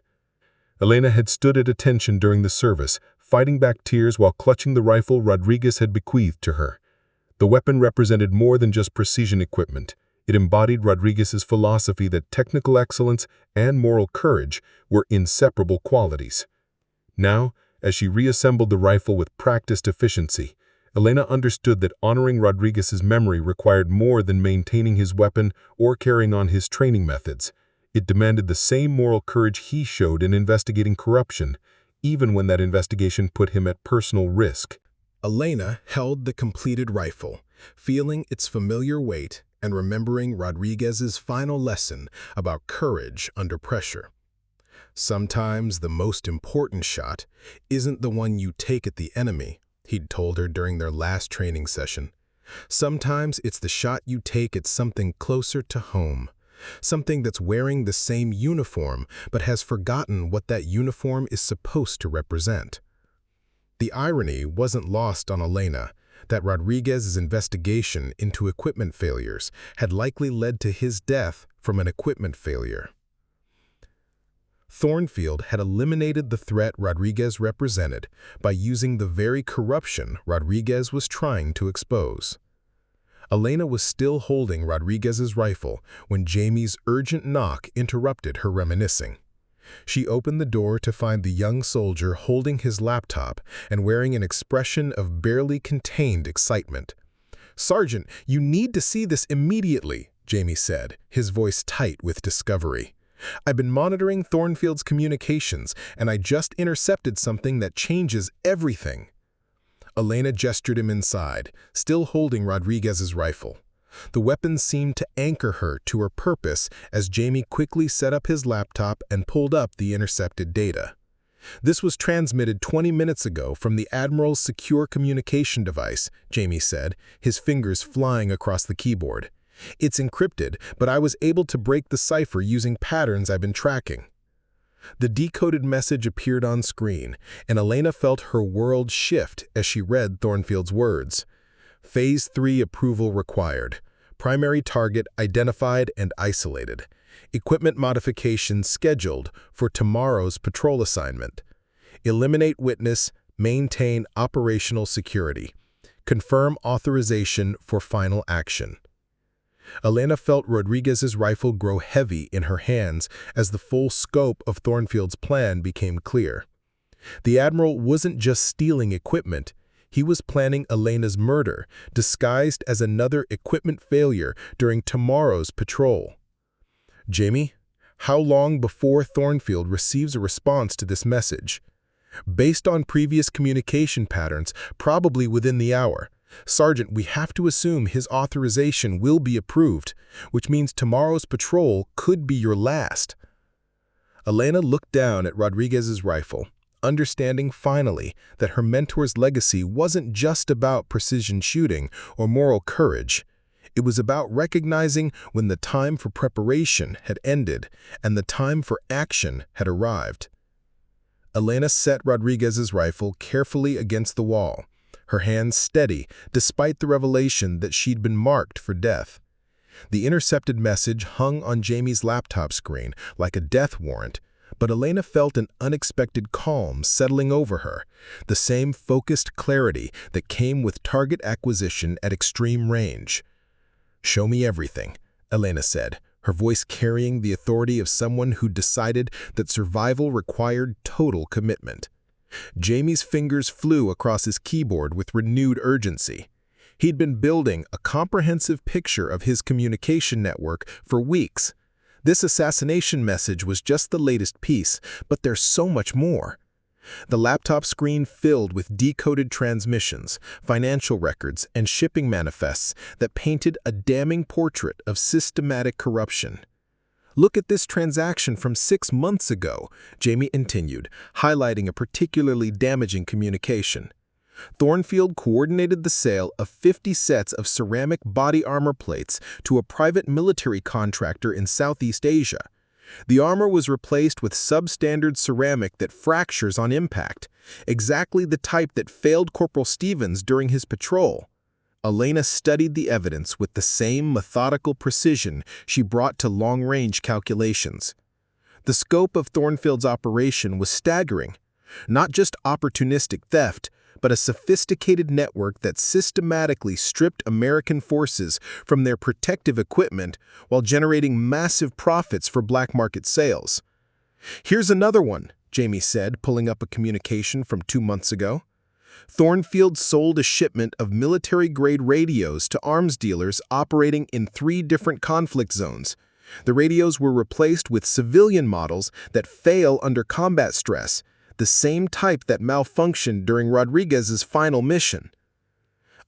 Elena had stood at attention during the service, fighting back tears while clutching the rifle Rodriguez had bequeathed to her. The weapon represented more than just precision equipment. It embodied Rodriguez's philosophy that technical excellence and moral courage were inseparable qualities. Now, as she reassembled the rifle with practiced efficiency, Elena understood that honoring Rodriguez's memory required more than maintaining his weapon or carrying on his training methods. It demanded the same moral courage he showed in investigating corruption, even when that investigation put him at personal risk. Elena held the completed rifle, feeling its familiar weight and remembering Rodriguez's final lesson about courage under pressure. Sometimes the most important shot isn't the one you take at the enemy, he'd told her during their last training session. Sometimes it's the shot you take at something closer to home, something that's wearing the same uniform but has forgotten what that uniform is supposed to represent. The irony wasn't lost on Elena that Rodriguez's investigation into equipment failures had likely led to his death from an equipment failure. Thornfield had eliminated the threat Rodriguez represented by using the very corruption Rodriguez was trying to expose. Elena was still holding Rodriguez's rifle when Jamie's urgent knock interrupted her reminiscing. She opened the door to find the young soldier holding his laptop and wearing an expression of barely contained excitement. "Sergeant, you need to see this immediately," Jamie said, his voice tight with discovery. "I've been monitoring Thornfield's communications, and I just intercepted something that changes everything." Elena gestured him inside, still holding Rodriguez's rifle. The weapon seemed to anchor her to her purpose as Jamie quickly set up his laptop and pulled up the intercepted data. "This was transmitted 20 minutes ago from the Admiral's secure communication device," Jamie said, his fingers flying across the keyboard. "It's encrypted, but I was able to break the cipher using patterns I've been tracking." The decoded message appeared on screen, and Elena felt her world shift as she read Thornfield's words. Phase 3 approval required. Primary target identified and isolated. Equipment modifications scheduled for tomorrow's patrol assignment. Eliminate witness, maintain operational security. Confirm authorization for final action. Elena felt Rodriguez's rifle grow heavy in her hands as the full scope of Thornfield's plan became clear. The Admiral wasn't just stealing equipment, he was planning Elena's murder, disguised as another equipment failure during tomorrow's patrol. "Jamie, how long before Thornfield receives a response to this message?" "Based on previous communication patterns, probably within the hour. Sergeant, we have to assume his authorization will be approved, which means tomorrow's patrol could be your last." Elena looked down at Rodriguez's rifle, understanding finally that her mentor's legacy wasn't just about precision shooting or moral courage. It was about recognizing when the time for preparation had ended and the time for action had arrived. Elena set Rodriguez's rifle carefully against the wall, her hands steady despite the revelation that she'd been marked for death. The intercepted message hung on Jamie's laptop screen like a death warrant, but Elena felt an unexpected calm settling over her, the same focused clarity that came with target acquisition at extreme range. "Show me everything," Elena said, her voice carrying the authority of someone who decided that survival required total commitment. Jamie's fingers flew across his keyboard with renewed urgency. He'd been building a comprehensive picture of his communication network for weeks. This assassination message was just the latest piece, but there's so much more. The laptop screen filled with decoded transmissions, financial records, and shipping manifests that painted a damning portrait of systematic corruption. "Look at this transaction from 6 months ago," Jamie continued, highlighting a particularly damaging communication. Thornfield coordinated the sale of 50 sets of ceramic body armor plates to a private military contractor in Southeast Asia. The armor was replaced with substandard ceramic that fractures on impact, exactly the type that failed Corporal Stevens during his patrol. Elena studied the evidence with the same methodical precision she brought to long-range calculations. The scope of Thornfield's operation was staggering, not just opportunistic theft, but a sophisticated network that systematically stripped American forces from their protective equipment while generating massive profits for black market sales. "Here's another one," Jamie said, pulling up a communication from 2 months ago. Thornfield sold a shipment of military-grade radios to arms dealers operating in 3 different conflict zones. The radios were replaced with civilian models that fail under combat stress, the same type that malfunctioned during Rodriguez's final mission.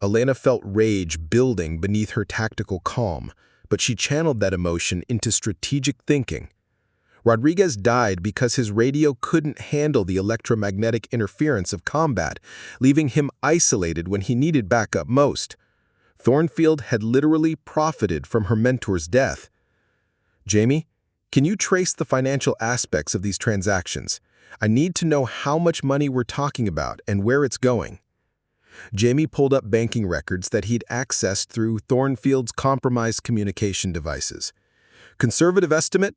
Elena felt rage building beneath her tactical calm, but she channeled that emotion into strategic thinking. Rodriguez died because his radio couldn't handle the electromagnetic interference of combat, leaving him isolated when he needed backup most. Thornfield had literally profited from her mentor's death. "Jamie, can you trace the financial aspects of these transactions? I need to know how much money we're talking about and where it's going." Jamie pulled up banking records that he'd accessed through Thornfield's compromised communication devices. Conservative estimate,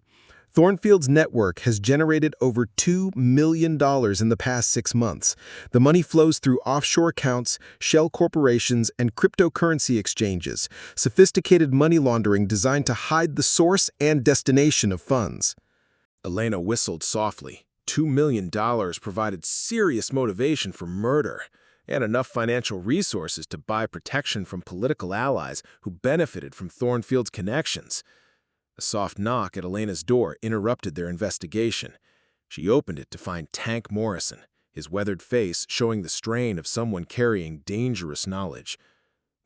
Thornfield's network has generated over $2 million in the past 6 months. The money flows through offshore accounts, shell corporations, and cryptocurrency exchanges, sophisticated money laundering designed to hide the source and destination of funds. Elena whistled softly. $2 million provided serious motivation for murder and enough financial resources to buy protection from political allies who benefited from Thornfield's connections. A soft knock at Elena's door interrupted their investigation. She opened it to find Tank Morrison, his weathered face showing the strain of someone carrying dangerous knowledge.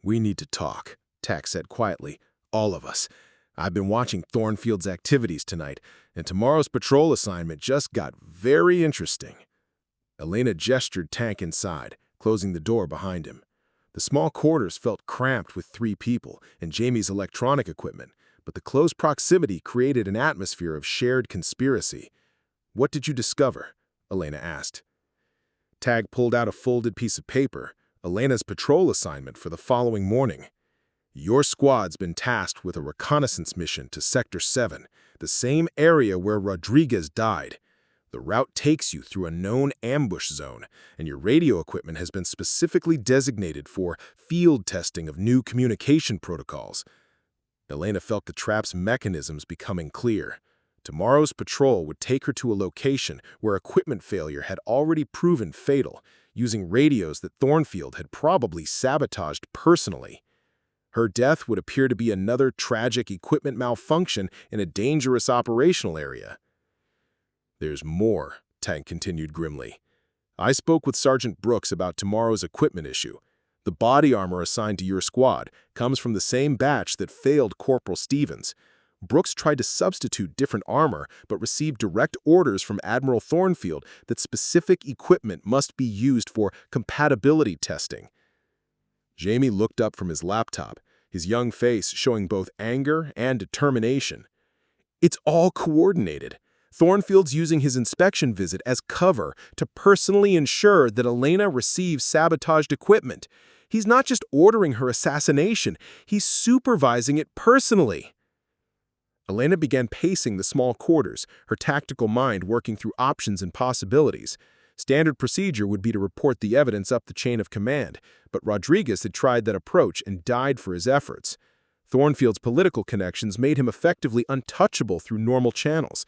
"We need to talk," Tank said quietly. "All of us. I've been watching Thornfield's activities tonight, and tomorrow's patrol assignment just got very interesting." Elena gestured Tank inside, closing the door behind him. The small quarters felt cramped with 3 people and Jamie's electronic equipment, but the close proximity created an atmosphere of shared conspiracy. "What did you discover?" Elena asked. Tag pulled out a folded piece of paper, Elena's patrol assignment for the following morning. "Your squad's been tasked with a reconnaissance mission to Sector 7, the same area where Rodriguez died. The route takes you through a known ambush zone, and your radio equipment has been specifically designated for field testing of new communication protocols." Elena felt the trap's mechanisms becoming clear. Tomorrow's patrol would take her to a location where equipment failure had already proven fatal, using radios that Thornfield had probably sabotaged personally. Her death would appear to be another tragic equipment malfunction in a dangerous operational area. "There's more," Tank continued grimly. "I spoke with Sergeant Brooks about tomorrow's equipment issue. The body armor assigned to your squad comes from the same batch that failed Corporal Stevens. Brooks tried to substitute different armor, but received direct orders from Admiral Thornfield that specific equipment must be used for compatibility testing." Jamie looked up from his laptop, his young face showing both anger and determination. "It's all coordinated. Thornfield's using his inspection visit as cover to personally ensure that Elena receives sabotaged equipment. He's not just ordering her assassination, he's supervising it personally. Elena began pacing the small quarters, her tactical mind working through options and possibilities. Standard procedure would be to report the evidence up the chain of command, but Rodriguez had tried that approach and died for his efforts. Thornfield's political connections made him effectively untouchable through normal channels.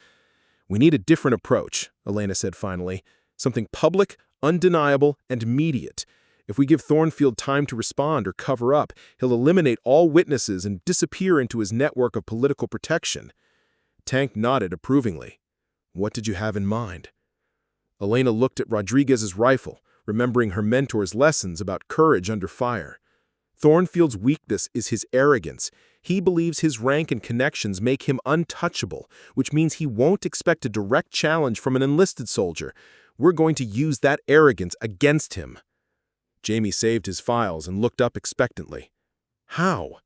"We need a different approach," Elena said finally. "Something public, undeniable, and immediate. If we give Thornfield time to respond or cover up, he'll eliminate all witnesses and disappear into his network of political protection." Tank nodded approvingly. "What did you have in mind?" Elena looked at Rodriguez's rifle, remembering her mentor's lessons about courage under fire. Thornfield's weakness is his arrogance. He believes his rank and connections make him untouchable, which means he won't expect a direct challenge from an enlisted soldier. We're going to use that arrogance against him. Jamie saved his files and looked up expectantly. "How?"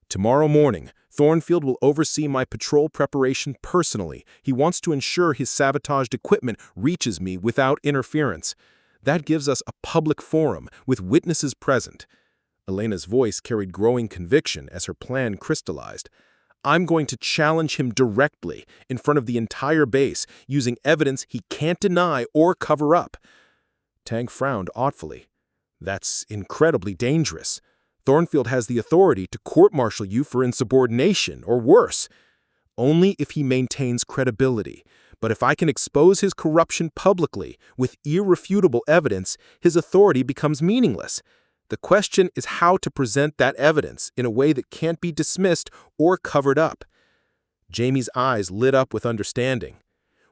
"Tomorrow morning, Thornfield will oversee my patrol preparation personally. He wants to ensure his sabotaged equipment reaches me without interference. That gives us a public forum with witnesses present." Elena's voice carried growing conviction as her plan crystallized. "I'm going to challenge him directly, in front of the entire base, using evidence he can't deny or cover up." Tank frowned thoughtfully. "That's incredibly dangerous. Thornfield has the authority to court-martial you for insubordination, or worse. Only if he maintains credibility. But if I can expose his corruption publicly, with irrefutable evidence, his authority becomes meaningless. The question is how to present that evidence in a way that can't be dismissed or covered up." Jamie's eyes lit up with understanding.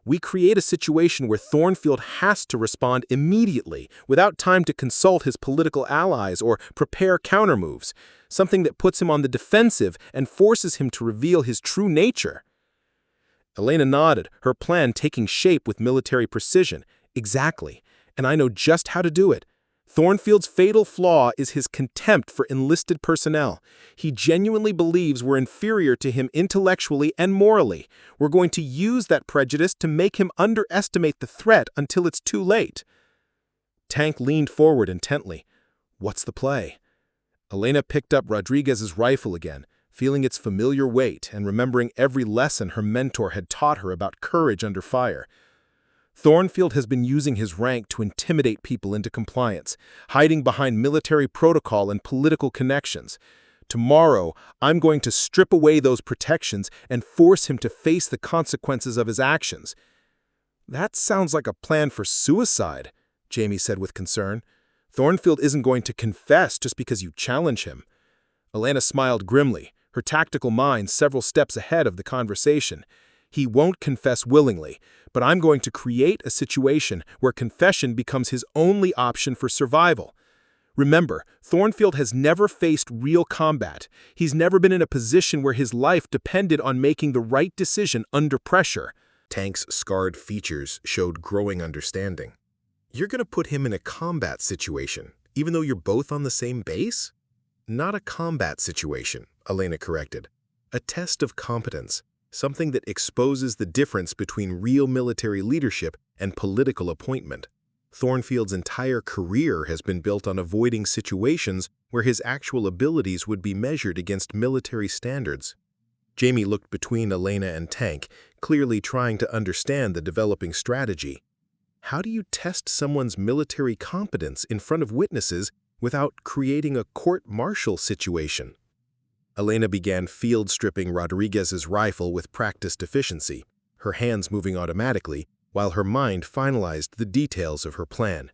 "We create a situation where Thornfield has to respond immediately, without time to consult his political allies or prepare countermoves, something that puts him on the defensive and forces him to reveal his true nature." Elena nodded, her plan taking shape with military precision. "Exactly, and I know just how to do it. Thornfield's fatal flaw is his contempt for enlisted personnel. He genuinely believes we're inferior to him intellectually and morally. We're going to use that prejudice to make him underestimate the threat until it's too late." Tank leaned forward intently. "What's the play?" Elena picked up Rodriguez's rifle again, feeling its familiar weight and remembering every lesson her mentor had taught her about courage under fire. "Thornfield has been using his rank to intimidate people into compliance, hiding behind military protocol and political connections. Tomorrow, I'm going to strip away those protections and force him to face the consequences of his actions." "That sounds like a plan for suicide," Jamie said with concern. "Thornfield isn't going to confess just because you challenge him." Elena smiled grimly, her tactical mind several steps ahead of the conversation. "He won't confess willingly, but I'm going to create a situation where confession becomes his only option for survival. Remember, Thornfield has never faced real combat. He's never been in a position where his life depended on making the right decision under pressure." Tank's scarred features showed growing understanding. "You're going to put him in a combat situation, even though you're both on the same base?" "Not a combat situation," Elena corrected. "A test of competence. Something that exposes the difference between real military leadership and political appointment. Thornfield's entire career has been built on avoiding situations where his actual abilities would be measured against military standards." Jamie looked between Elena and Tank, clearly trying to understand the developing strategy. How do you test someone's military competence in front of witnesses without creating a court-martial situation? Elena began field-stripping Rodriguez's rifle with practiced efficiency, her hands moving automatically, while her mind finalized the details of her plan.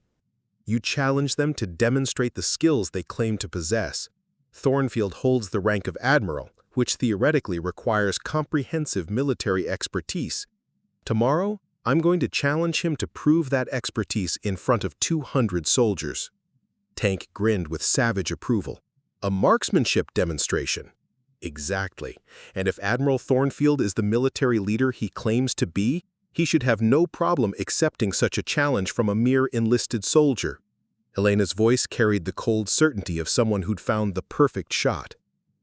You challenge them to demonstrate the skills they claim to possess. Thornfield holds the rank of Admiral, which theoretically requires comprehensive military expertise. Tomorrow, I'm going to challenge him to prove that expertise in front of 200 soldiers. Tank grinned with savage approval. A marksmanship demonstration. Exactly. And if Admiral Thornfield is the military leader he claims to be, he should have no problem accepting such a challenge from a mere enlisted soldier. Elena's voice carried the cold certainty of someone who'd found the perfect shot.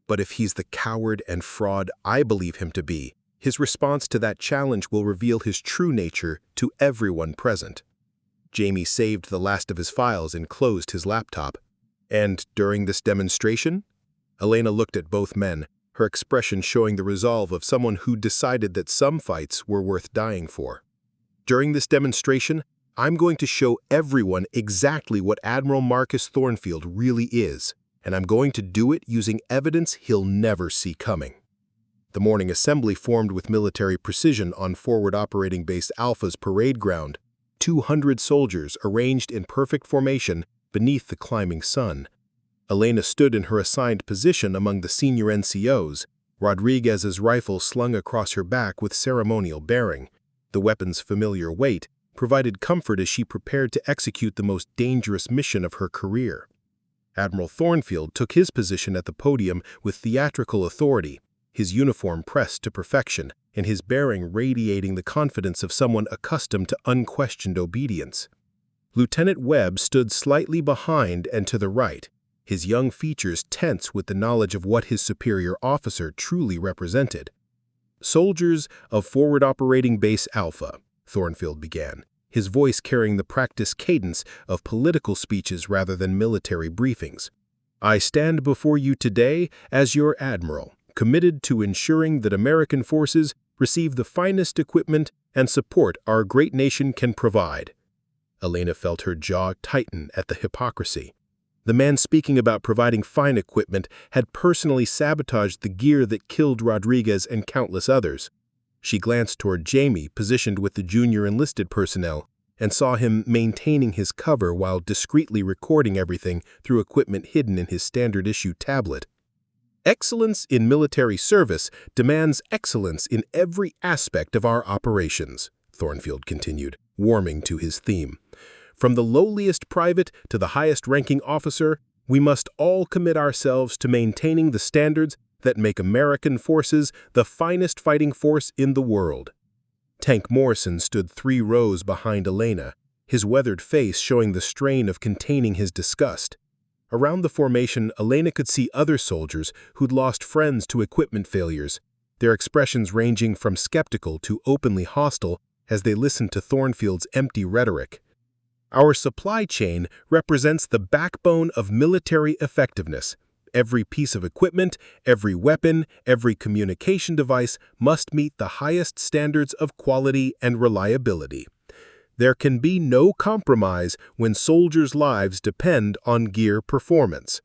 But if he's the coward and fraud I believe him to be, His response to that challenge will reveal his true nature to everyone present. Jamie saved the last of his files and closed his laptop. And during this demonstration, Elena looked at both men, her expression showing the resolve of someone who decided that some fights were worth dying for. During this demonstration, I'm going to show everyone exactly what Admiral Marcus Thornfield really is, and I'm going to do it using evidence he'll never see coming. The morning assembly formed with military precision on Forward Operating Base Alpha's parade ground, 200 soldiers arranged in perfect formation beneath the climbing sun. Elena stood in her assigned position among the senior NCOs, Rodriguez's rifle slung across her back with ceremonial bearing. The weapon's familiar weight provided comfort as she prepared to execute the most dangerous mission of her career. Admiral Thornfield took his position at the podium with theatrical authority, his uniform pressed to perfection, and his bearing radiating the confidence of someone accustomed to unquestioned obedience. Lieutenant Webb stood slightly behind and to the right, his young features tense with the knowledge of what his superior officer truly represented. "Soldiers of Forward Operating Base Alpha," Thornfield began, his voice carrying the practiced cadence of political speeches rather than military briefings. "I stand before you today as your admiral, committed to ensuring that American forces receive the finest equipment and support our great nation can provide." Elena felt her jaw tighten at the hypocrisy. The man speaking about providing fine equipment had personally sabotaged the gear that killed Rodriguez and countless others. She glanced toward Jamie, positioned with the junior enlisted personnel, and saw him maintaining his cover while discreetly recording everything through equipment hidden in his standard-issue tablet. "Excellence in military service demands excellence in every aspect of our operations," Thornfield continued, warming to his theme. "From the lowliest private to the highest-ranking officer, we must all commit ourselves to maintaining the standards that make American forces the finest fighting force in the world." Tank Morrison stood 3 rows behind Elena, his weathered face showing the strain of containing his disgust. Around the formation, Elena could see other soldiers who'd lost friends to equipment failures, their expressions ranging from skeptical to openly hostile as they listened to Thornfield's empty rhetoric. "Our supply chain represents the backbone of military effectiveness. Every piece of equipment, every weapon, every communication device must meet the highest standards of quality and reliability. There can be no compromise when soldiers' lives depend on gear performance."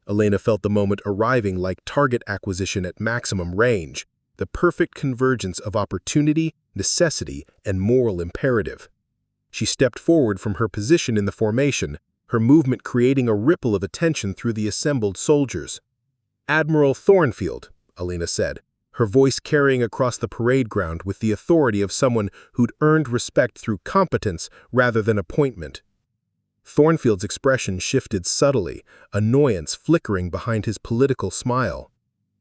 Elena felt the moment arriving like target acquisition at maximum range, the perfect convergence of opportunity, necessity, and moral imperative. She stepped forward from her position in the formation, her movement creating a ripple of attention through the assembled soldiers. "Admiral Thornfield," Elena said, her voice carrying across the parade ground with the authority of someone who'd earned respect through competence rather than appointment. Thornfield's expression shifted subtly, annoyance flickering behind his political smile.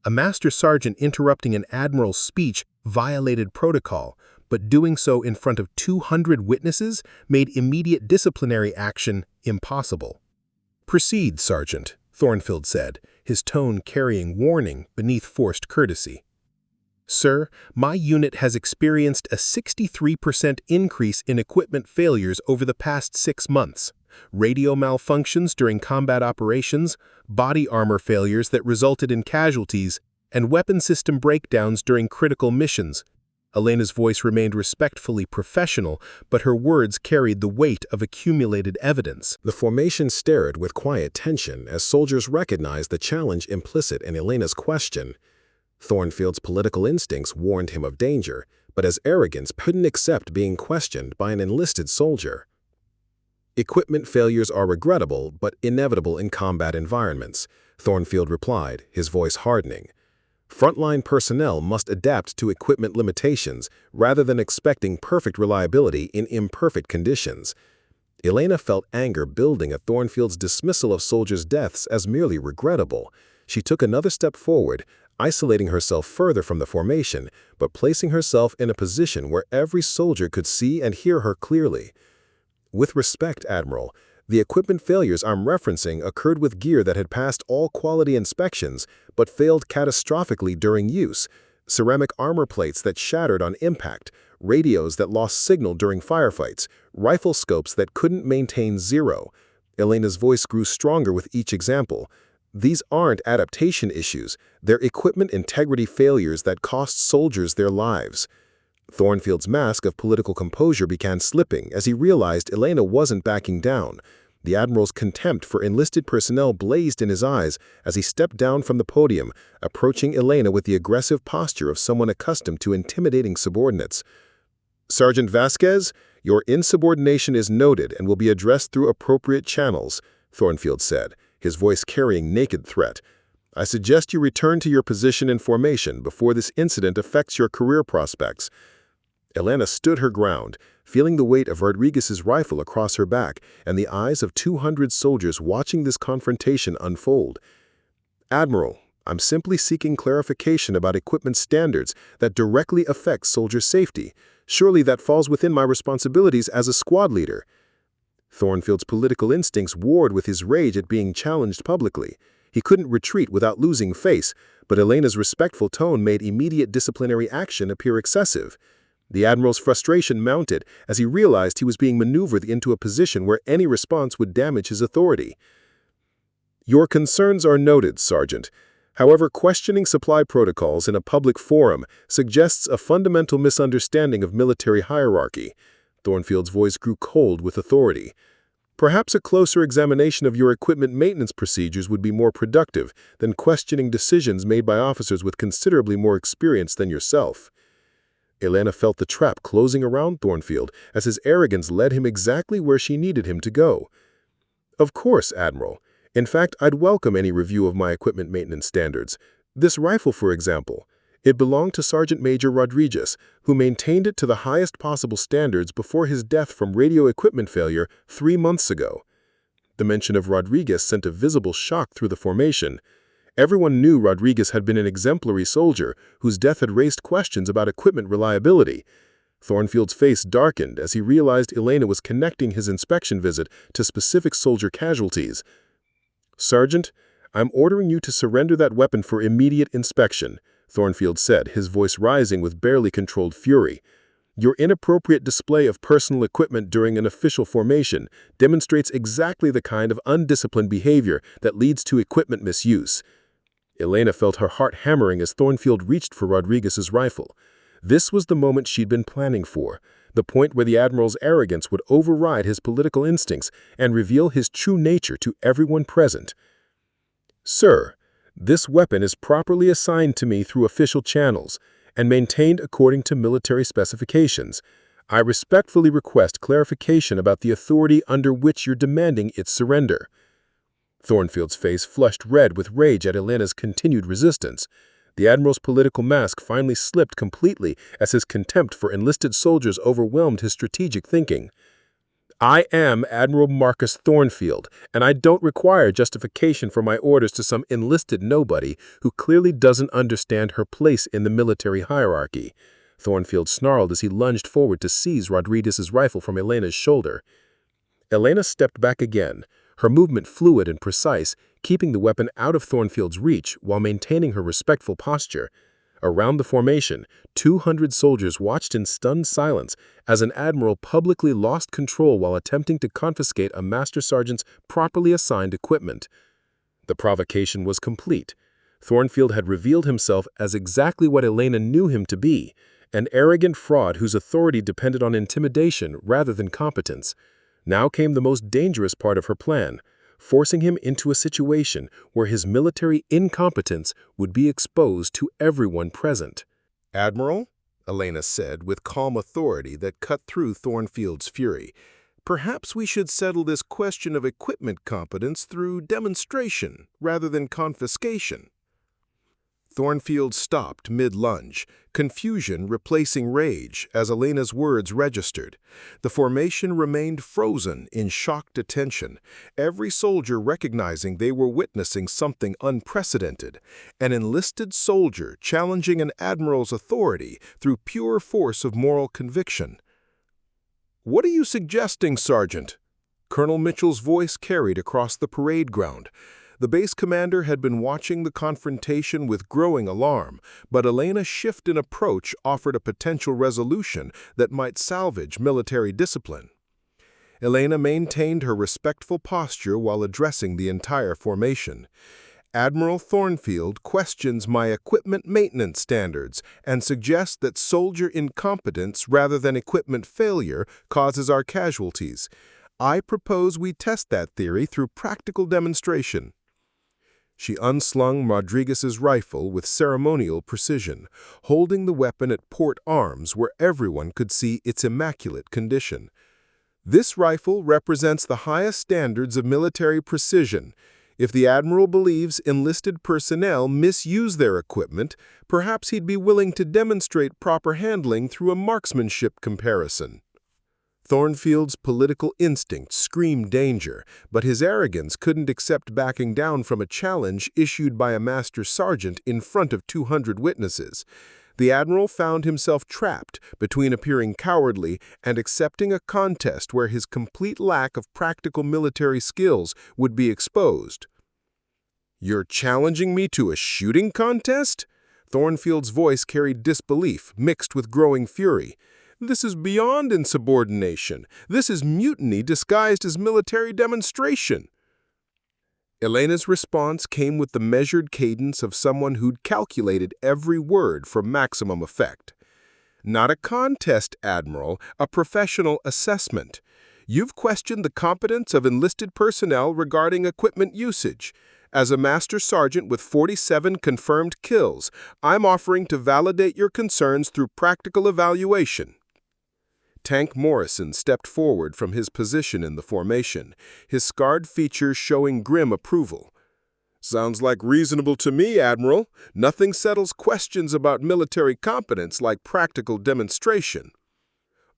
A master sergeant interrupting an admiral's speech violated protocol, but doing so in front of 200 witnesses made immediate disciplinary action impossible. "Proceed, Sergeant," Thornfield said, his tone carrying warning beneath forced courtesy. "Sir, my unit has experienced a 63% increase in equipment failures over the past 6 months. Radio malfunctions during combat operations, body armor failures that resulted in casualties, and weapon system breakdowns during critical missions." Elena's voice remained respectfully professional, but her words carried the weight of accumulated evidence. The formation stared with quiet tension as soldiers recognized the challenge implicit in Elena's question. Thornfield's political instincts warned him of danger, but his arrogance couldn't accept being questioned by an enlisted soldier. "Equipment failures are regrettable but inevitable in combat environments," Thornfield replied, his voice hardening. "Frontline personnel must adapt to equipment limitations rather than expecting perfect reliability in imperfect conditions." Elena felt anger building at Thornfield's dismissal of soldiers' deaths as merely regrettable. She took another step forward, isolating herself further from the formation, but placing herself in a position where every soldier could see and hear her clearly. "With respect, Admiral, the equipment failures I'm referencing occurred with gear that had passed all quality inspections but failed catastrophically during use. ceramic armor plates that shattered on impact, radios that lost signal during firefights, rifle scopes that couldn't maintain zero. Elena's voice grew stronger with each example. These aren't adaptation issues, they're equipment integrity failures that cost soldiers their lives. Thornfield's mask of political composure began slipping as he realized Elena wasn't backing down. The Admiral's contempt for enlisted personnel blazed in his eyes as he stepped down from the podium, approaching Elena with the aggressive posture of someone accustomed to intimidating subordinates. "Sergeant Vasquez, your insubordination is noted and will be addressed through appropriate channels," Thornfield said, his voice carrying naked threat. "I suggest you return to your position in formation before this incident affects your career prospects." Elena stood her ground, feeling the weight of Rodriguez's rifle across her back and the eyes of 200 soldiers watching this confrontation unfold. "Admiral, I'm simply seeking clarification about equipment standards that directly affect soldier safety. Surely that falls within my responsibilities as a squad leader." Thornfield's political instincts warred with his rage at being challenged publicly. He couldn't retreat without losing face, but Elena's respectful tone made immediate disciplinary action appear excessive. The Admiral's frustration mounted as he realized he was being maneuvered into a position where any response would damage his authority. "Your concerns are noted, Sergeant. However, questioning supply protocols in a public forum suggests a fundamental misunderstanding of military hierarchy." Thornfield's voice grew cold with authority. "Perhaps a closer examination of your equipment maintenance procedures would be more productive than questioning decisions made by officers with considerably more experience than yourself." Elena felt the trap closing around Thornfield as his arrogance led him exactly where she needed him to go. "Of course, Admiral. In fact, I'd welcome any review of my equipment maintenance standards. This rifle, for example. It belonged to Sergeant Major Rodriguez, who maintained it to the highest possible standards before his death from radio equipment failure 3 months ago." The mention of Rodriguez sent a visible shock through the formation. Everyone knew Rodriguez had been an exemplary soldier whose death had raised questions about equipment reliability. Thornfield's face darkened as he realized Elena was connecting his inspection visit to specific soldier casualties. "Sergeant, I'm ordering you to surrender that weapon for immediate inspection," Thornfield said, his voice rising with barely controlled fury. "Your inappropriate display of personal equipment during an official formation demonstrates exactly the kind of undisciplined behavior that leads to equipment misuse." Elena felt her heart hammering as Thornfield reached for Rodriguez's rifle. This was the moment she'd been planning for, the point where the Admiral's arrogance would override his political instincts and reveal his true nature to everyone present. "Sir, this weapon is properly assigned to me through official channels and maintained according to military specifications. I respectfully request clarification about the authority under which you're demanding its surrender." Thornfield's face flushed red with rage at Elena's continued resistance. The Admiral's political mask finally slipped completely as his contempt for enlisted soldiers overwhelmed his strategic thinking. "I am Admiral Marcus Thornfield, and I don't require justification for my orders to some enlisted nobody who clearly doesn't understand her place in the military hierarchy." Thornfield snarled as he lunged forward to seize Rodriguez's rifle from Elena's shoulder. Elena stepped back again, her movement fluid and precise, keeping the weapon out of Thornfield's reach while maintaining her respectful posture. Around the formation, 200 soldiers watched in stunned silence as an admiral publicly lost control while attempting to confiscate a master sergeant's properly assigned equipment. The provocation was complete. Thornfield had revealed himself as exactly what Elena knew him to be, an arrogant fraud whose authority depended on intimidation rather than competence. Now came the most dangerous part of her plan, forcing him into a situation where his military incompetence would be exposed to everyone present. "Admiral," Elena said with calm authority that cut through Thornfield's fury, "perhaps we should settle this question of equipment competence through demonstration rather than confiscation." Thornfield stopped mid-lunge, confusion replacing rage as Elena's words registered. The formation remained frozen in shocked attention, every soldier recognizing they were witnessing something unprecedented, an enlisted soldier challenging an admiral's authority through pure force of moral conviction. "What are you suggesting, Sergeant?" Colonel Mitchell's voice carried across the parade ground. The base commander had been watching the confrontation with growing alarm, but Elena's shift in approach offered a potential resolution that might salvage military discipline. Elena maintained her respectful posture while addressing the entire formation. Admiral Thornfield questions my equipment maintenance standards and suggests that soldier incompetence rather than equipment failure causes our casualties. I propose we test that theory through practical demonstration. She unslung Rodriguez's rifle with ceremonial precision, holding the weapon at port arms where everyone could see its immaculate condition. This rifle represents the highest standards of military precision. If the Admiral believes enlisted personnel misuse their equipment, perhaps he'd be willing to demonstrate proper handling through a marksmanship comparison. Thornfield's political instincts screamed danger, but his arrogance couldn't accept backing down from a challenge issued by a master sergeant in front of 200 witnesses. The Admiral found himself trapped between appearing cowardly and accepting a contest where his complete lack of practical military skills would be exposed. "You're challenging me to a shooting contest?" Thornfield's voice carried disbelief mixed with growing fury. "This is beyond insubordination. This is mutiny disguised as military demonstration." Elena's response came with the measured cadence of someone who'd calculated every word for maximum effect. "Not a contest, Admiral, a professional assessment. You've questioned the competence of enlisted personnel regarding equipment usage. As a master sergeant with 47 confirmed kills, I'm offering to validate your concerns through practical evaluation." Tank Morrison stepped forward from his position in the formation, his scarred features showing grim approval. "Sounds like reasonable to me, Admiral. Nothing settles questions about military competence like practical demonstration."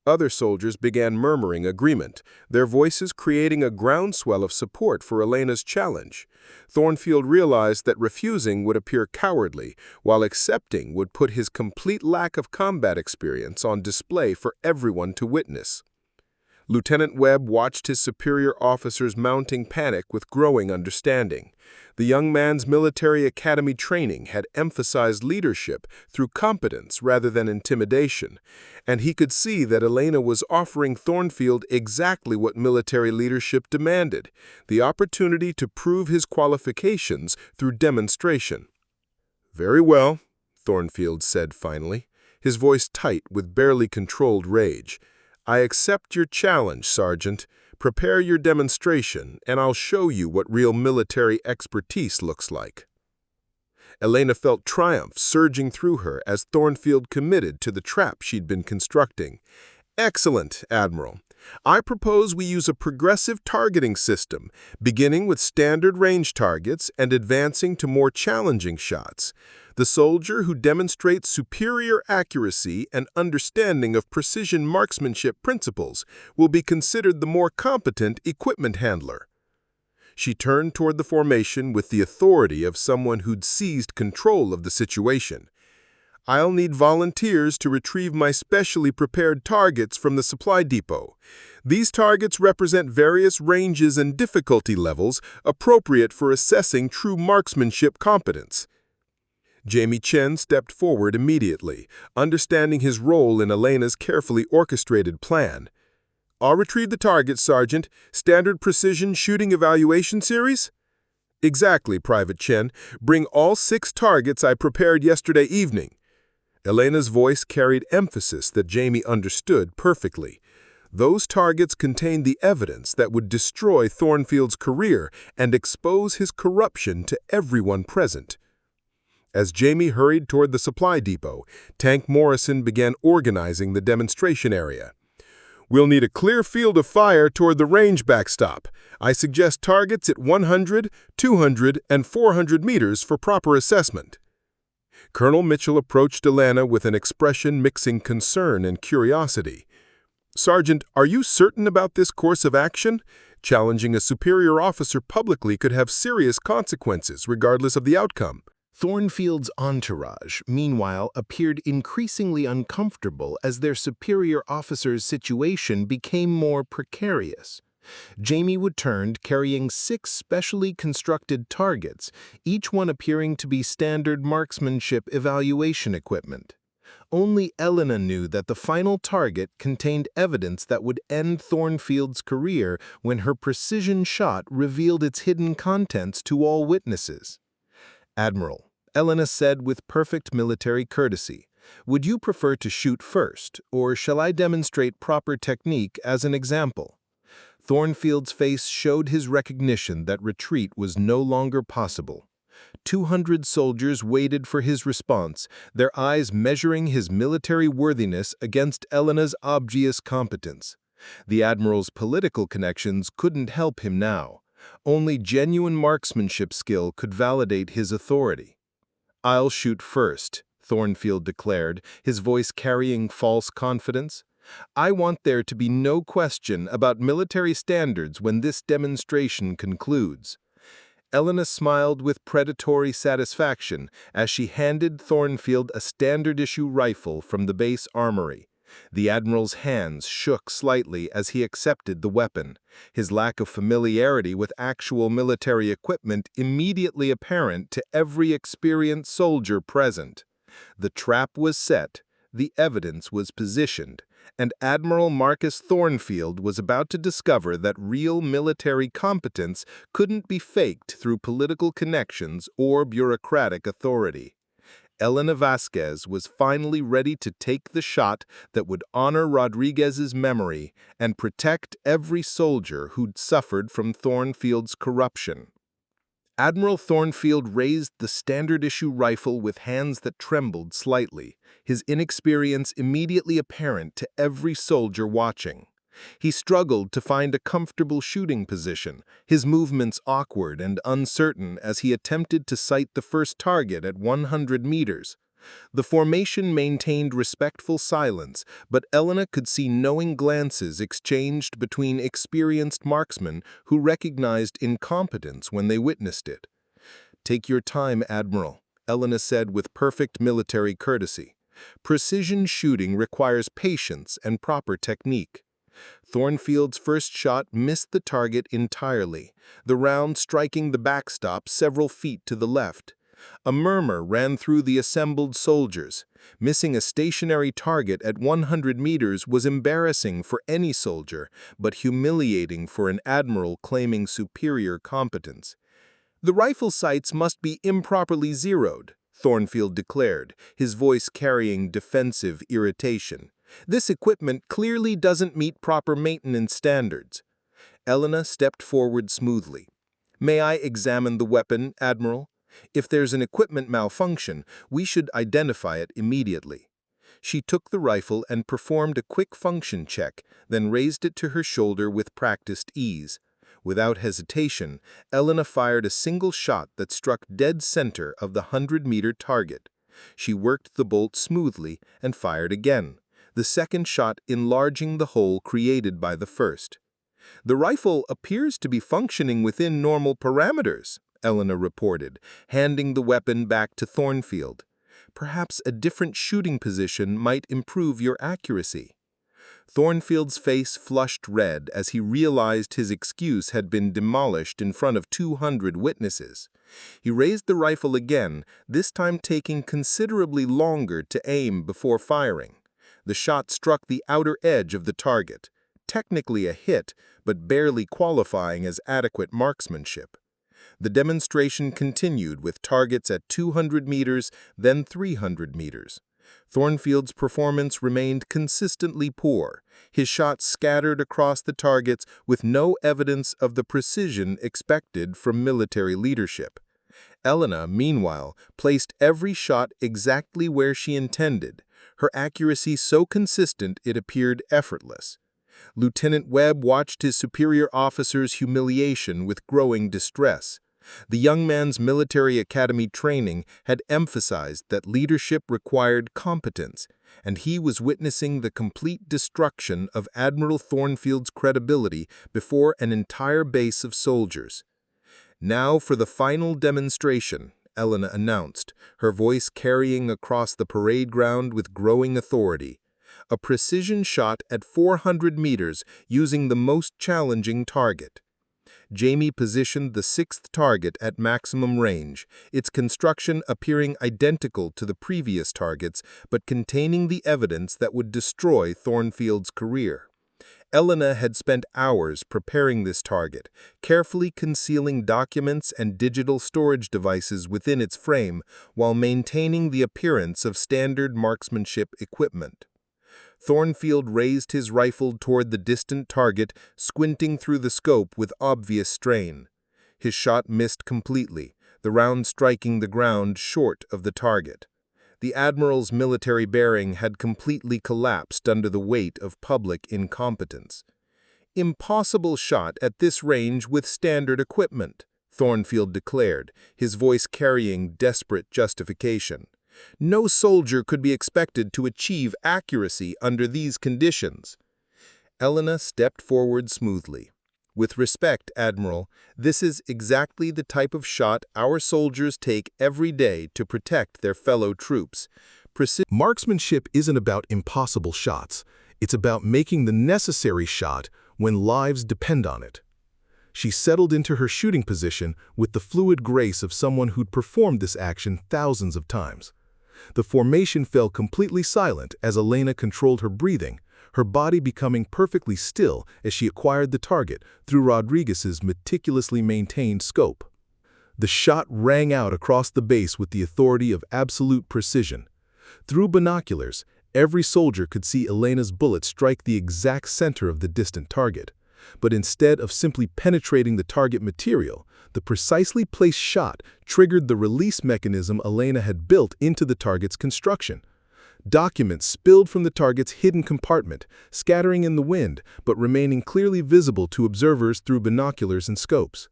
Other soldiers began murmuring agreement, their voices creating a groundswell of support for Elena's challenge. Thornfield realized that refusing would appear cowardly, while accepting would put his complete lack of combat experience on display for everyone to witness. Lieutenant Webb watched his superior officer's mounting panic with growing understanding. The young man's military academy training had emphasized leadership through competence rather than intimidation, and he could see that Elena was offering Thornfield exactly what military leadership demanded, the opportunity to prove his qualifications through demonstration. "Very well," Thornfield said finally, his voice tight with barely controlled rage. "I accept your challenge, Sergeant. Prepare your demonstration, and I'll show you what real military expertise looks like." Elena felt triumph surging through her as Thornfield committed to the trap she'd been constructing. "Excellent, Admiral. I propose we use a progressive targeting system, beginning with standard range targets and advancing to more challenging shots. The soldier who demonstrates superior accuracy and understanding of precision marksmanship principles will be considered the more competent equipment handler." She turned toward the formation with the authority of someone who'd seized control of the situation. "I'll need volunteers to retrieve my specially prepared targets from the supply depot. These targets represent various ranges and difficulty levels appropriate for assessing true marksmanship competence." Jamie Chen stepped forward immediately, understanding his role in Elena's carefully orchestrated plan. "I'll retrieve the targets, Sergeant. Standard precision shooting evaluation series?" "Exactly, Private Chen. Bring all 6 targets I prepared yesterday evening." Elena's voice carried emphasis that Jamie understood perfectly. Those targets contained the evidence that would destroy Thornfield's career and expose his corruption to everyone present. As Jamie hurried toward the supply depot, Tank Morrison began organizing the demonstration area. "We'll need a clear field of fire toward the range backstop. I suggest targets at 100, 200, and 400 meters for proper assessment." Colonel Mitchell approached Elena with an expression mixing concern and curiosity. "Sergeant, are you certain about this course of action? Challenging a superior officer publicly could have serious consequences regardless of the outcome." Thornfield's entourage, meanwhile, appeared increasingly uncomfortable as their superior officer's situation became more precarious. Jamie returned carrying 6 specially constructed targets, each one appearing to be standard marksmanship evaluation equipment. Only Elena knew that the final target contained evidence that would end Thornfield's career when her precision shot revealed its hidden contents to all witnesses. "Admiral," Elena said with perfect military courtesy, "would you prefer to shoot first, or shall I demonstrate proper technique as an example?" Thornfield's face showed his recognition that retreat was no longer possible. 200 soldiers waited for his response, their eyes measuring his military worthiness against Elena's obvious competence. The Admiral's political connections couldn't help him now. Only genuine marksmanship skill could validate his authority. "I'll shoot first," Thornfield declared, his voice carrying false confidence. "I want there to be no question about military standards when this demonstration concludes." Elena smiled with predatory satisfaction as she handed Thornfield a standard-issue rifle from the base armory. The Admiral's hands shook slightly as he accepted the weapon, his lack of familiarity with actual military equipment immediately apparent to every experienced soldier present. The trap was set, the evidence was positioned, and Admiral Marcus Thornfield was about to discover that real military competence couldn't be faked through political connections or bureaucratic authority. Elena Vasquez was finally ready to take the shot that would honor Rodriguez's memory and protect every soldier who'd suffered from Thornfield's corruption. Admiral Thornfield raised the standard-issue rifle with hands that trembled slightly, his inexperience immediately apparent to every soldier watching. He struggled to find a comfortable shooting position, his movements awkward and uncertain as he attempted to sight the first target at 100 meters. The formation maintained respectful silence, but Elena could see knowing glances exchanged between experienced marksmen who recognized incompetence when they witnessed it. "Take your time, Admiral," Elena said with perfect military courtesy. "Precision shooting requires patience and proper technique." Thornfield's first shot missed the target entirely, the round striking the backstop several feet to the left. A murmur ran through the assembled soldiers. Missing a stationary target at 100 meters was embarrassing for any soldier, but humiliating for an admiral claiming superior competence. "The rifle sights must be improperly zeroed," Thornfield declared, his voice carrying defensive irritation. "This equipment clearly doesn't meet proper maintenance standards." Elena stepped forward smoothly. "May I examine the weapon, Admiral? If there's an equipment malfunction, we should identify it immediately." She took the rifle and performed a quick function check, then raised it to her shoulder with practiced ease. Without hesitation, Elena fired a single shot that struck dead center of the 100-meter target. She worked the bolt smoothly and fired again, the second shot enlarging the hole created by the first. "The rifle appears to be functioning within normal parameters," Elena reported, handing the weapon back to Thornfield. "Perhaps a different shooting position might improve your accuracy." Thornfield's face flushed red as he realized his excuse had been demolished in front of 200 witnesses. He raised the rifle again, this time taking considerably longer to aim before firing. The shot struck the outer edge of the target, technically a hit, but barely qualifying as adequate marksmanship. The demonstration continued with targets at 200 meters, then 300 meters. Thornfield's performance remained consistently poor, his shots scattered across the targets with no evidence of the precision expected from military leadership. Elena, meanwhile, placed every shot exactly where she intended, her accuracy so consistent it appeared effortless. Lieutenant Webb watched his superior officer's humiliation with growing distress. The young man's military academy training had emphasized that leadership required competence, and he was witnessing the complete destruction of Admiral Thornfield's credibility before an entire base of soldiers. "Now for the final demonstration," Elena announced, her voice carrying across the parade ground with growing authority. a precision shot at 400 meters using the most challenging target. Jamie positioned the sixth target at maximum range, its construction appearing identical to the previous targets but containing the evidence that would destroy Thornfield's career. Elena had spent hours preparing this target, carefully concealing documents and digital storage devices within its frame while maintaining the appearance of standard marksmanship equipment. Thornfield raised his rifle toward the distant target, squinting through the scope with obvious strain. His shot missed completely, the round striking the ground short of the target. The Admiral's military bearing had completely collapsed under the weight of public incompetence. "Impossible shot at this range with standard equipment," Thornfield declared, his voice carrying desperate justification. "No soldier could be expected to achieve accuracy under these conditions." Elena stepped forward smoothly. "With respect, Admiral, this is exactly the type of shot our soldiers take every day to protect their fellow troops." Marksmanship isn't about impossible shots. It's about making the necessary shot when lives depend on it. She settled into her shooting position with the fluid grace of someone who'd performed this action thousands of times. The formation fell completely silent as Elena controlled her breathing, her body becoming perfectly still as she acquired the target through Rodriguez's meticulously maintained scope. The shot rang out across the base with the authority of absolute precision. Through binoculars, every soldier could see Elena's bullet strike the exact center of the distant target. But instead of simply penetrating the target material, the precisely placed shot triggered the release mechanism Elena had built into the target's construction. Documents spilled from the target's hidden compartment, scattering in the wind but remaining clearly visible to observers through binoculars and scopes.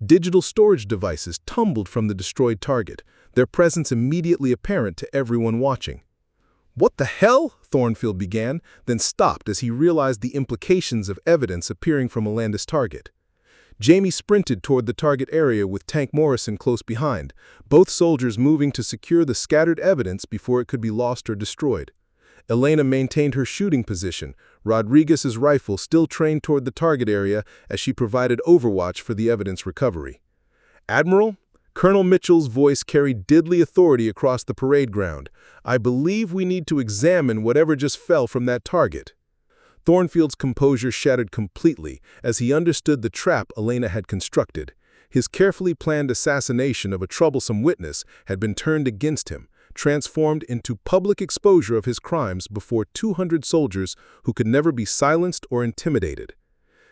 Digital storage devices tumbled from the destroyed target, their presence immediately apparent to everyone watching. "What the hell?" Thornfield began, then stopped as he realized the implications of evidence appearing from Elena's target. Jamie sprinted toward the target area with Tank Morrison close behind, both soldiers moving to secure the scattered evidence before it could be lost or destroyed. Elena maintained her shooting position, Rodriguez's rifle still trained toward the target area as she provided overwatch for the evidence recovery. "Admiral?" Colonel Mitchell's voice carried deadly authority across the parade ground. "I believe we need to examine whatever just fell from that target." Thornfield's composure shattered completely as he understood the trap Elena had constructed. His carefully planned assassination of a troublesome witness had been turned against him, transformed into public exposure of his crimes before 200 soldiers who could never be silenced or intimidated.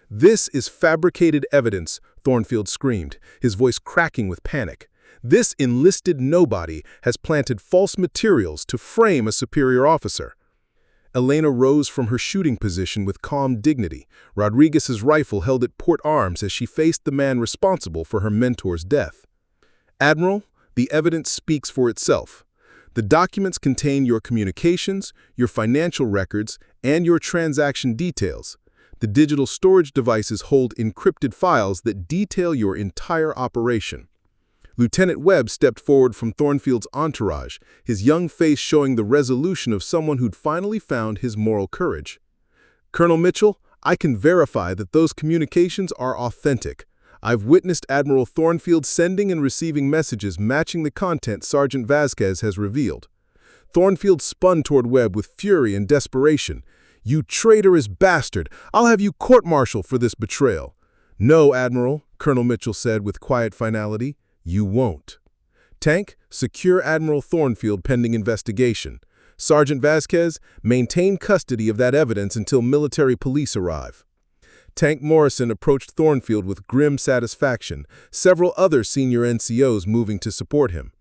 "This is fabricated evidence," Thornfield screamed, his voice cracking with panic. "This enlisted nobody has planted false materials to frame a superior officer." Elena rose from her shooting position with calm dignity, Rodriguez's rifle held at port arms as she faced the man responsible for her mentor's death. "Admiral, the evidence speaks for itself. The documents contain your communications, your financial records, and your transaction details. The digital storage devices hold encrypted files that detail your entire operation." Lieutenant Webb stepped forward from Thornfield's entourage, his young face showing the resolution of someone who'd finally found his moral courage. "Colonel Mitchell, I can verify that those communications are authentic. I've witnessed Admiral Thornfield sending and receiving messages matching the content Sergeant Vasquez has revealed." Thornfield spun toward Webb with fury and desperation. "You traitorous bastard! I'll have you court-martialed for this betrayal." "No, Admiral," Colonel Mitchell said with quiet finality. "You won't. Tank, secure Admiral Thornfield pending investigation. Sergeant Vasquez, maintain custody of that evidence until military police arrive." Tank Morrison approached Thornfield with grim satisfaction, several other senior NCOs moving to support him.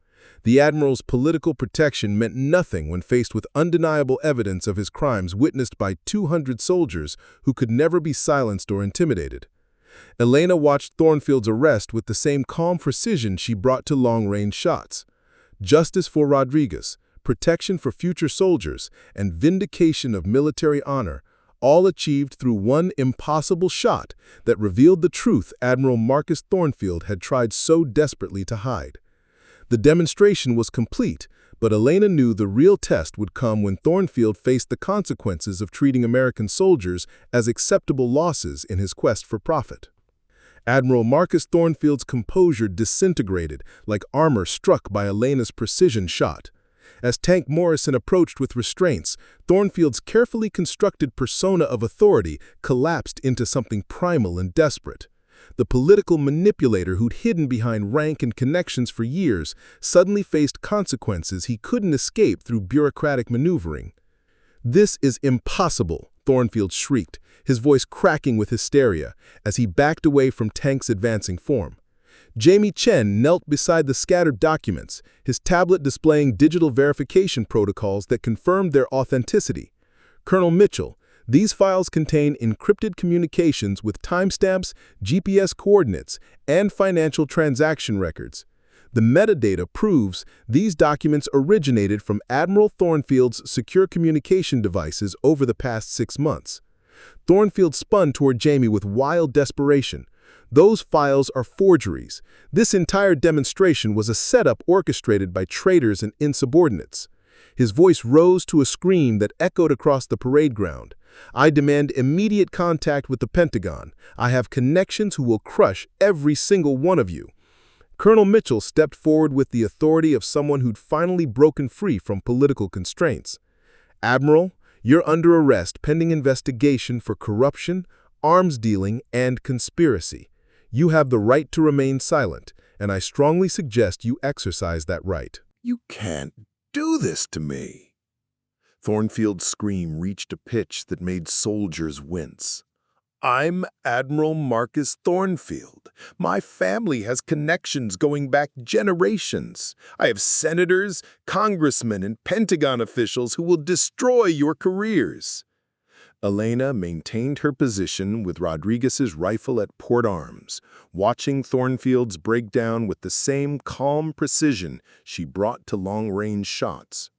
The Admiral's political protection meant nothing when faced with undeniable evidence of his crimes witnessed by 200 soldiers who could never be silenced or intimidated. Elena watched Thornfield's arrest with the same calm precision she brought to long-range shots. Justice for Rodriguez, protection for future soldiers, and vindication of military honor, all achieved through one impossible shot that revealed the truth Admiral Marcus Thornfield had tried so desperately to hide. The demonstration was complete, But Elena knew the real test would come when Thornfield faced the consequences of treating American soldiers as acceptable losses in his quest for profit. Admiral Marcus Thornfield's composure disintegrated like armor struck by Elena's precision shot. As Tank Morrison approached with restraints, Thornfield's carefully constructed persona of authority collapsed into something primal and desperate. The political manipulator who'd hidden behind rank and connections for years suddenly faced consequences he couldn't escape through bureaucratic maneuvering. "This is impossible," Thornfield shrieked, his voice cracking with hysteria as he backed away from Tank's advancing form. Jamie Chen knelt beside the scattered documents, his tablet displaying digital verification protocols that confirmed their authenticity. "Colonel Mitchell, these files contain encrypted communications with timestamps, GPS coordinates, and financial transaction records. The metadata proves these documents originated from Admiral Thornfield's secure communication devices over the past 6 months." Thornfield spun toward Jamie with wild desperation. "Those files are forgeries. This entire demonstration was a setup orchestrated by traitors and insubordinates." His voice rose to a scream that echoed across the parade ground. "I demand immediate contact with the Pentagon. I have connections who will crush every single one of you." Colonel Mitchell stepped forward with the authority of someone who'd finally broken free from political constraints. "Admiral, you're under arrest pending investigation for corruption, arms dealing, and conspiracy. You have the right to remain silent, and I strongly suggest you exercise that right." "You can't do this to me." Thornfield's scream reached a pitch that made soldiers wince. "I'm Admiral Marcus Thornfield. My family has connections going back generations. I have senators, congressmen, and Pentagon officials who will destroy your careers." Elena maintained her position with Rodriguez's rifle at port arms, watching Thornfield's breakdown with the same calm precision she brought to long-range shots.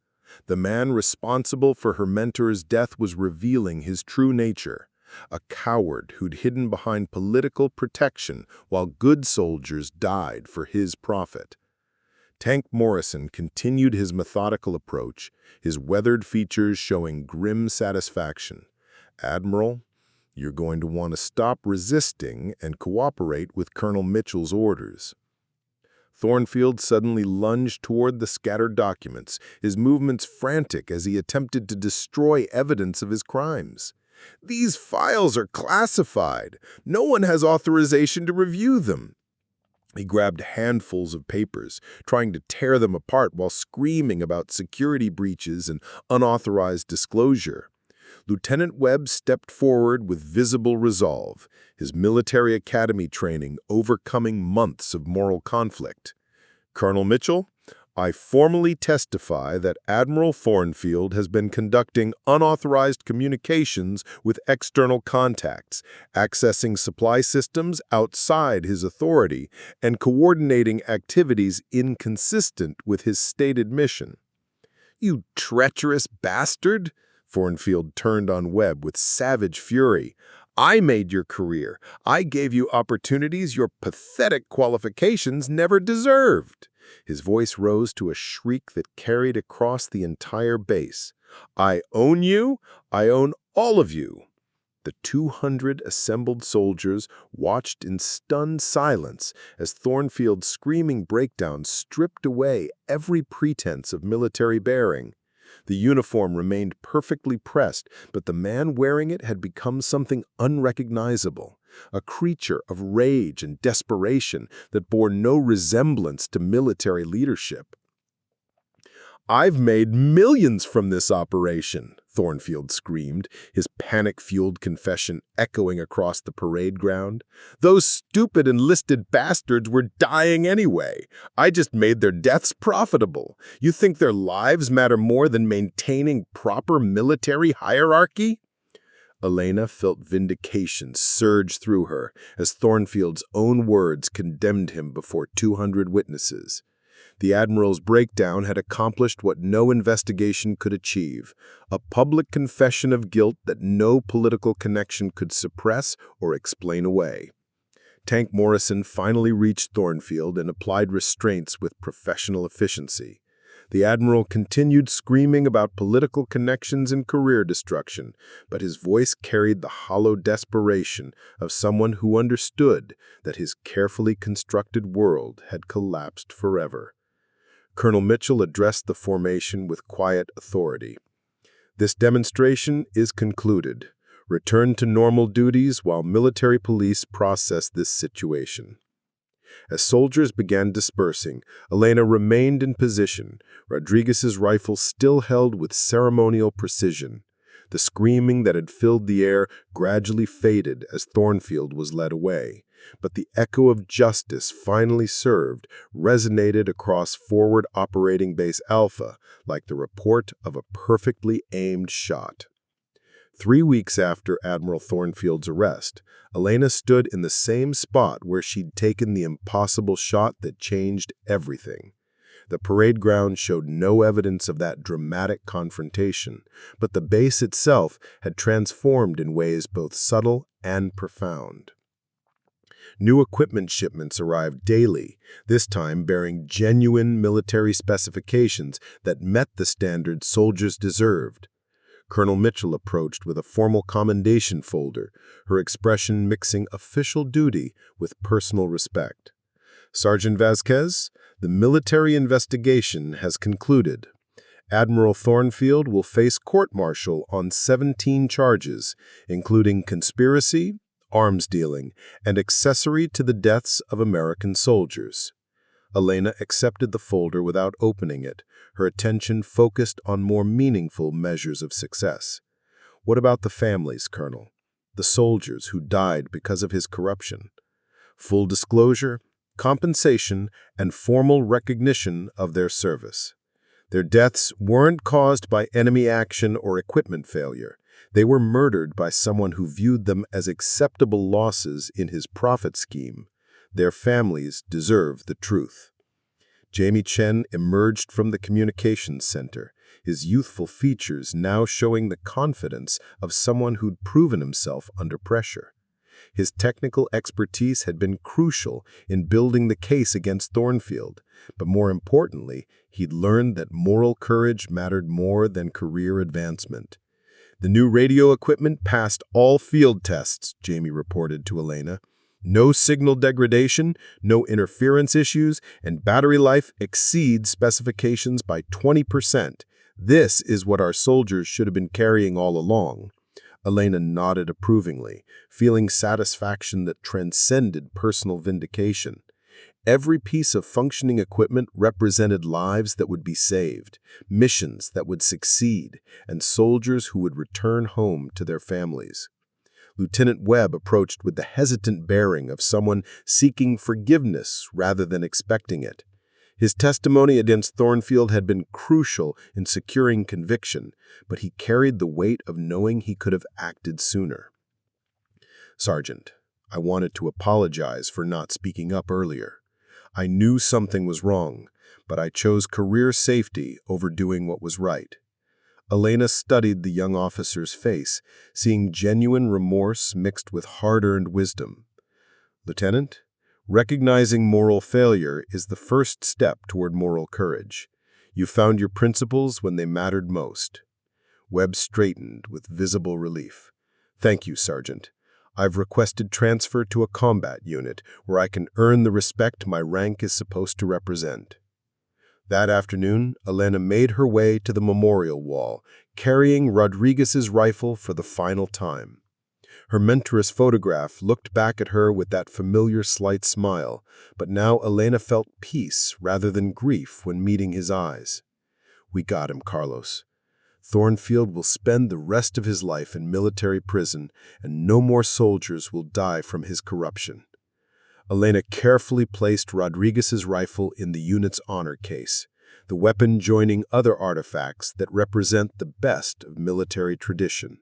The man responsible for her mentor's death was revealing his true nature, a coward who'd hidden behind political protection while good soldiers died for his profit. Tank Morrison continued his methodical approach, his weathered features showing grim satisfaction. "Admiral, you're going to want to stop resisting and cooperate with Colonel Mitchell's orders." Thornfield suddenly lunged toward the scattered documents, his movements frantic as he attempted to destroy evidence of his crimes. "These files are classified. No one has authorization to review them." He grabbed handfuls of papers, trying to tear them apart while screaming about security breaches and unauthorized disclosure. Lieutenant Webb stepped forward with visible resolve, his military academy training overcoming months of moral conflict. "Colonel Mitchell, I formally testify that Admiral Thornfield has been conducting unauthorized communications with external contacts, accessing supply systems outside his authority, and coordinating activities inconsistent with his stated mission." "You treacherous bastard!" Thornfield turned on Webb with savage fury. "I made your career. I gave you opportunities your pathetic qualifications never deserved." His voice rose to a shriek that carried across the entire base. "I own you. I own all of you." The 200 assembled soldiers watched in stunned silence as Thornfield's screaming breakdown stripped away every pretense of military bearing. The uniform remained perfectly pressed, but the man wearing it had become something unrecognizable, a creature of rage and desperation that bore no resemblance to military leadership. "I've made millions from this operation," Thornfield screamed, his panic-fueled confession echoing across the parade ground. "Those stupid enlisted bastards were dying anyway. I just made their deaths profitable. You think their lives matter more than maintaining proper military hierarchy?" Elena felt vindication surge through her as Thornfield's own words condemned him before 200 witnesses. The Admiral's breakdown had accomplished what no investigation could achieve, a public confession of guilt that no political connection could suppress or explain away. Tank Morrison finally reached Thornfield and applied restraints with professional efficiency. The Admiral continued screaming about political connections and career destruction, but his voice carried the hollow desperation of someone who understood that his carefully constructed world had collapsed forever. Colonel Mitchell addressed the formation with quiet authority. "This demonstration is concluded. Return to normal duties while military police process this situation." As soldiers began dispersing, Elena remained in position, Rodriguez's rifle still held with ceremonial precision. The screaming that had filled the air gradually faded as Thornfield was led away, but the echo of justice finally served resonated across forward operating base Alpha like the report of a perfectly aimed shot. 3 weeks after Admiral Thornfield's arrest, Elena stood in the same spot where she'd taken the impossible shot that changed everything. The parade ground showed no evidence of that dramatic confrontation, but the base itself had transformed in ways both subtle and profound. New equipment shipments arrived daily, this time bearing genuine military specifications that met the standards soldiers deserved. Colonel Mitchell approached with a formal commendation folder, her expression mixing official duty with personal respect. "Sergeant Vasquez, the military investigation has concluded. Admiral Thornfield will face court-martial on 17 charges, including conspiracy, arms dealing, and accessory to the deaths of American soldiers." Elena accepted the folder without opening it, her attention focused on more meaningful measures of success. "What about the families, Colonel? The soldiers who died because of his corruption? Full disclosure, compensation, and formal recognition of their service. Their deaths weren't caused by enemy action or equipment failure. They were murdered by someone who viewed them as acceptable losses in his profit scheme. Their families deserve the truth." Jamie Chen emerged from the communications center, his youthful features now showing the confidence of someone who'd proven himself under pressure. His technical expertise had been crucial in building the case against Thornfield, but more importantly, he'd learned that moral courage mattered more than career advancement. "The new radio equipment passed all field tests," Jamie reported to Elena. "No signal degradation, no interference issues, and battery life exceeds specifications by 20%. This is what our soldiers should have been carrying all along." Elena nodded approvingly, feeling satisfaction that transcended personal vindication. Every piece of functioning equipment represented lives that would be saved, missions that would succeed, and soldiers who would return home to their families. Lieutenant Webb approached with the hesitant bearing of someone seeking forgiveness rather than expecting it. His testimony against Thornfield had been crucial in securing conviction, but he carried the weight of knowing he could have acted sooner. "Sergeant, I wanted to apologize for not speaking up earlier. I knew something was wrong, but I chose career safety over doing what was right." Elena studied the young officer's face, seeing genuine remorse mixed with hard-earned wisdom. "Lieutenant, recognizing moral failure is the first step toward moral courage. You found your principles when they mattered most." Webb straightened with visible relief. "Thank you, Sergeant. I've requested transfer to a combat unit where I can earn the respect my rank is supposed to represent." That afternoon, Elena made her way to the memorial wall, carrying Rodriguez's rifle for the final time. Her mentor's photograph looked back at her with that familiar slight smile, but now Elena felt peace rather than grief when meeting his eyes. "We got him, Carlos. Thornfield will spend the rest of his life in military prison, and no more soldiers will die from his corruption." Elena carefully placed Rodriguez's rifle in the unit's honor case, the weapon joining other artifacts that represent the best of military tradition.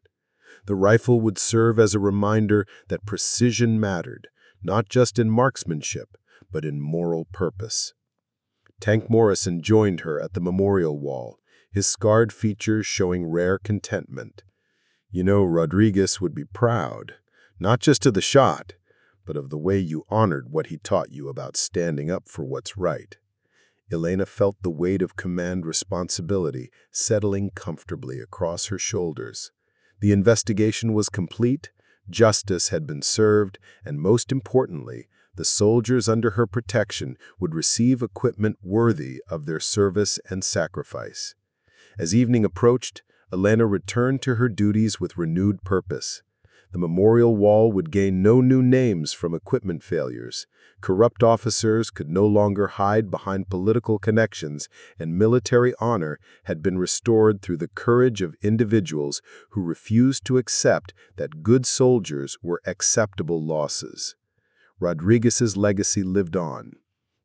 The rifle would serve as a reminder that precision mattered, not just in marksmanship, but in moral purpose. Tank Morrison joined her at the memorial wall, his scarred features showing rare contentment. "You know, Rodriguez would be proud, not just of the shot, but of the way you honored what he taught you about standing up for what's right. Elena felt the weight of command responsibility settling comfortably across her shoulders. The investigation was complete, justice had been served, and most importantly, the soldiers under her protection would receive equipment worthy of their service and sacrifice. As evening approached, Elena returned to her duties with renewed purpose. The memorial wall would gain no new names from equipment failures. Corrupt officers could no longer hide behind political connections, and military honor had been restored through the courage of individuals who refused to accept that good soldiers were acceptable losses. Rodriguez's legacy lived on,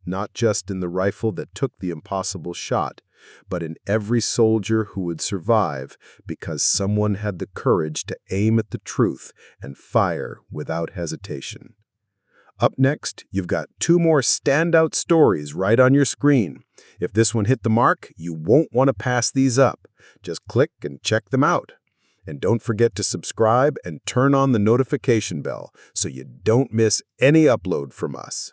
not just in the rifle that took the impossible shot, but in every soldier who would survive because someone had the courage to aim at the truth and fire without hesitation. Up next, you've got two more standout stories right on your screen. If this one hit the mark, you won't want to pass these up. Just click and check them out. And don't forget to subscribe and turn on the notification bell so you don't miss any upload from us.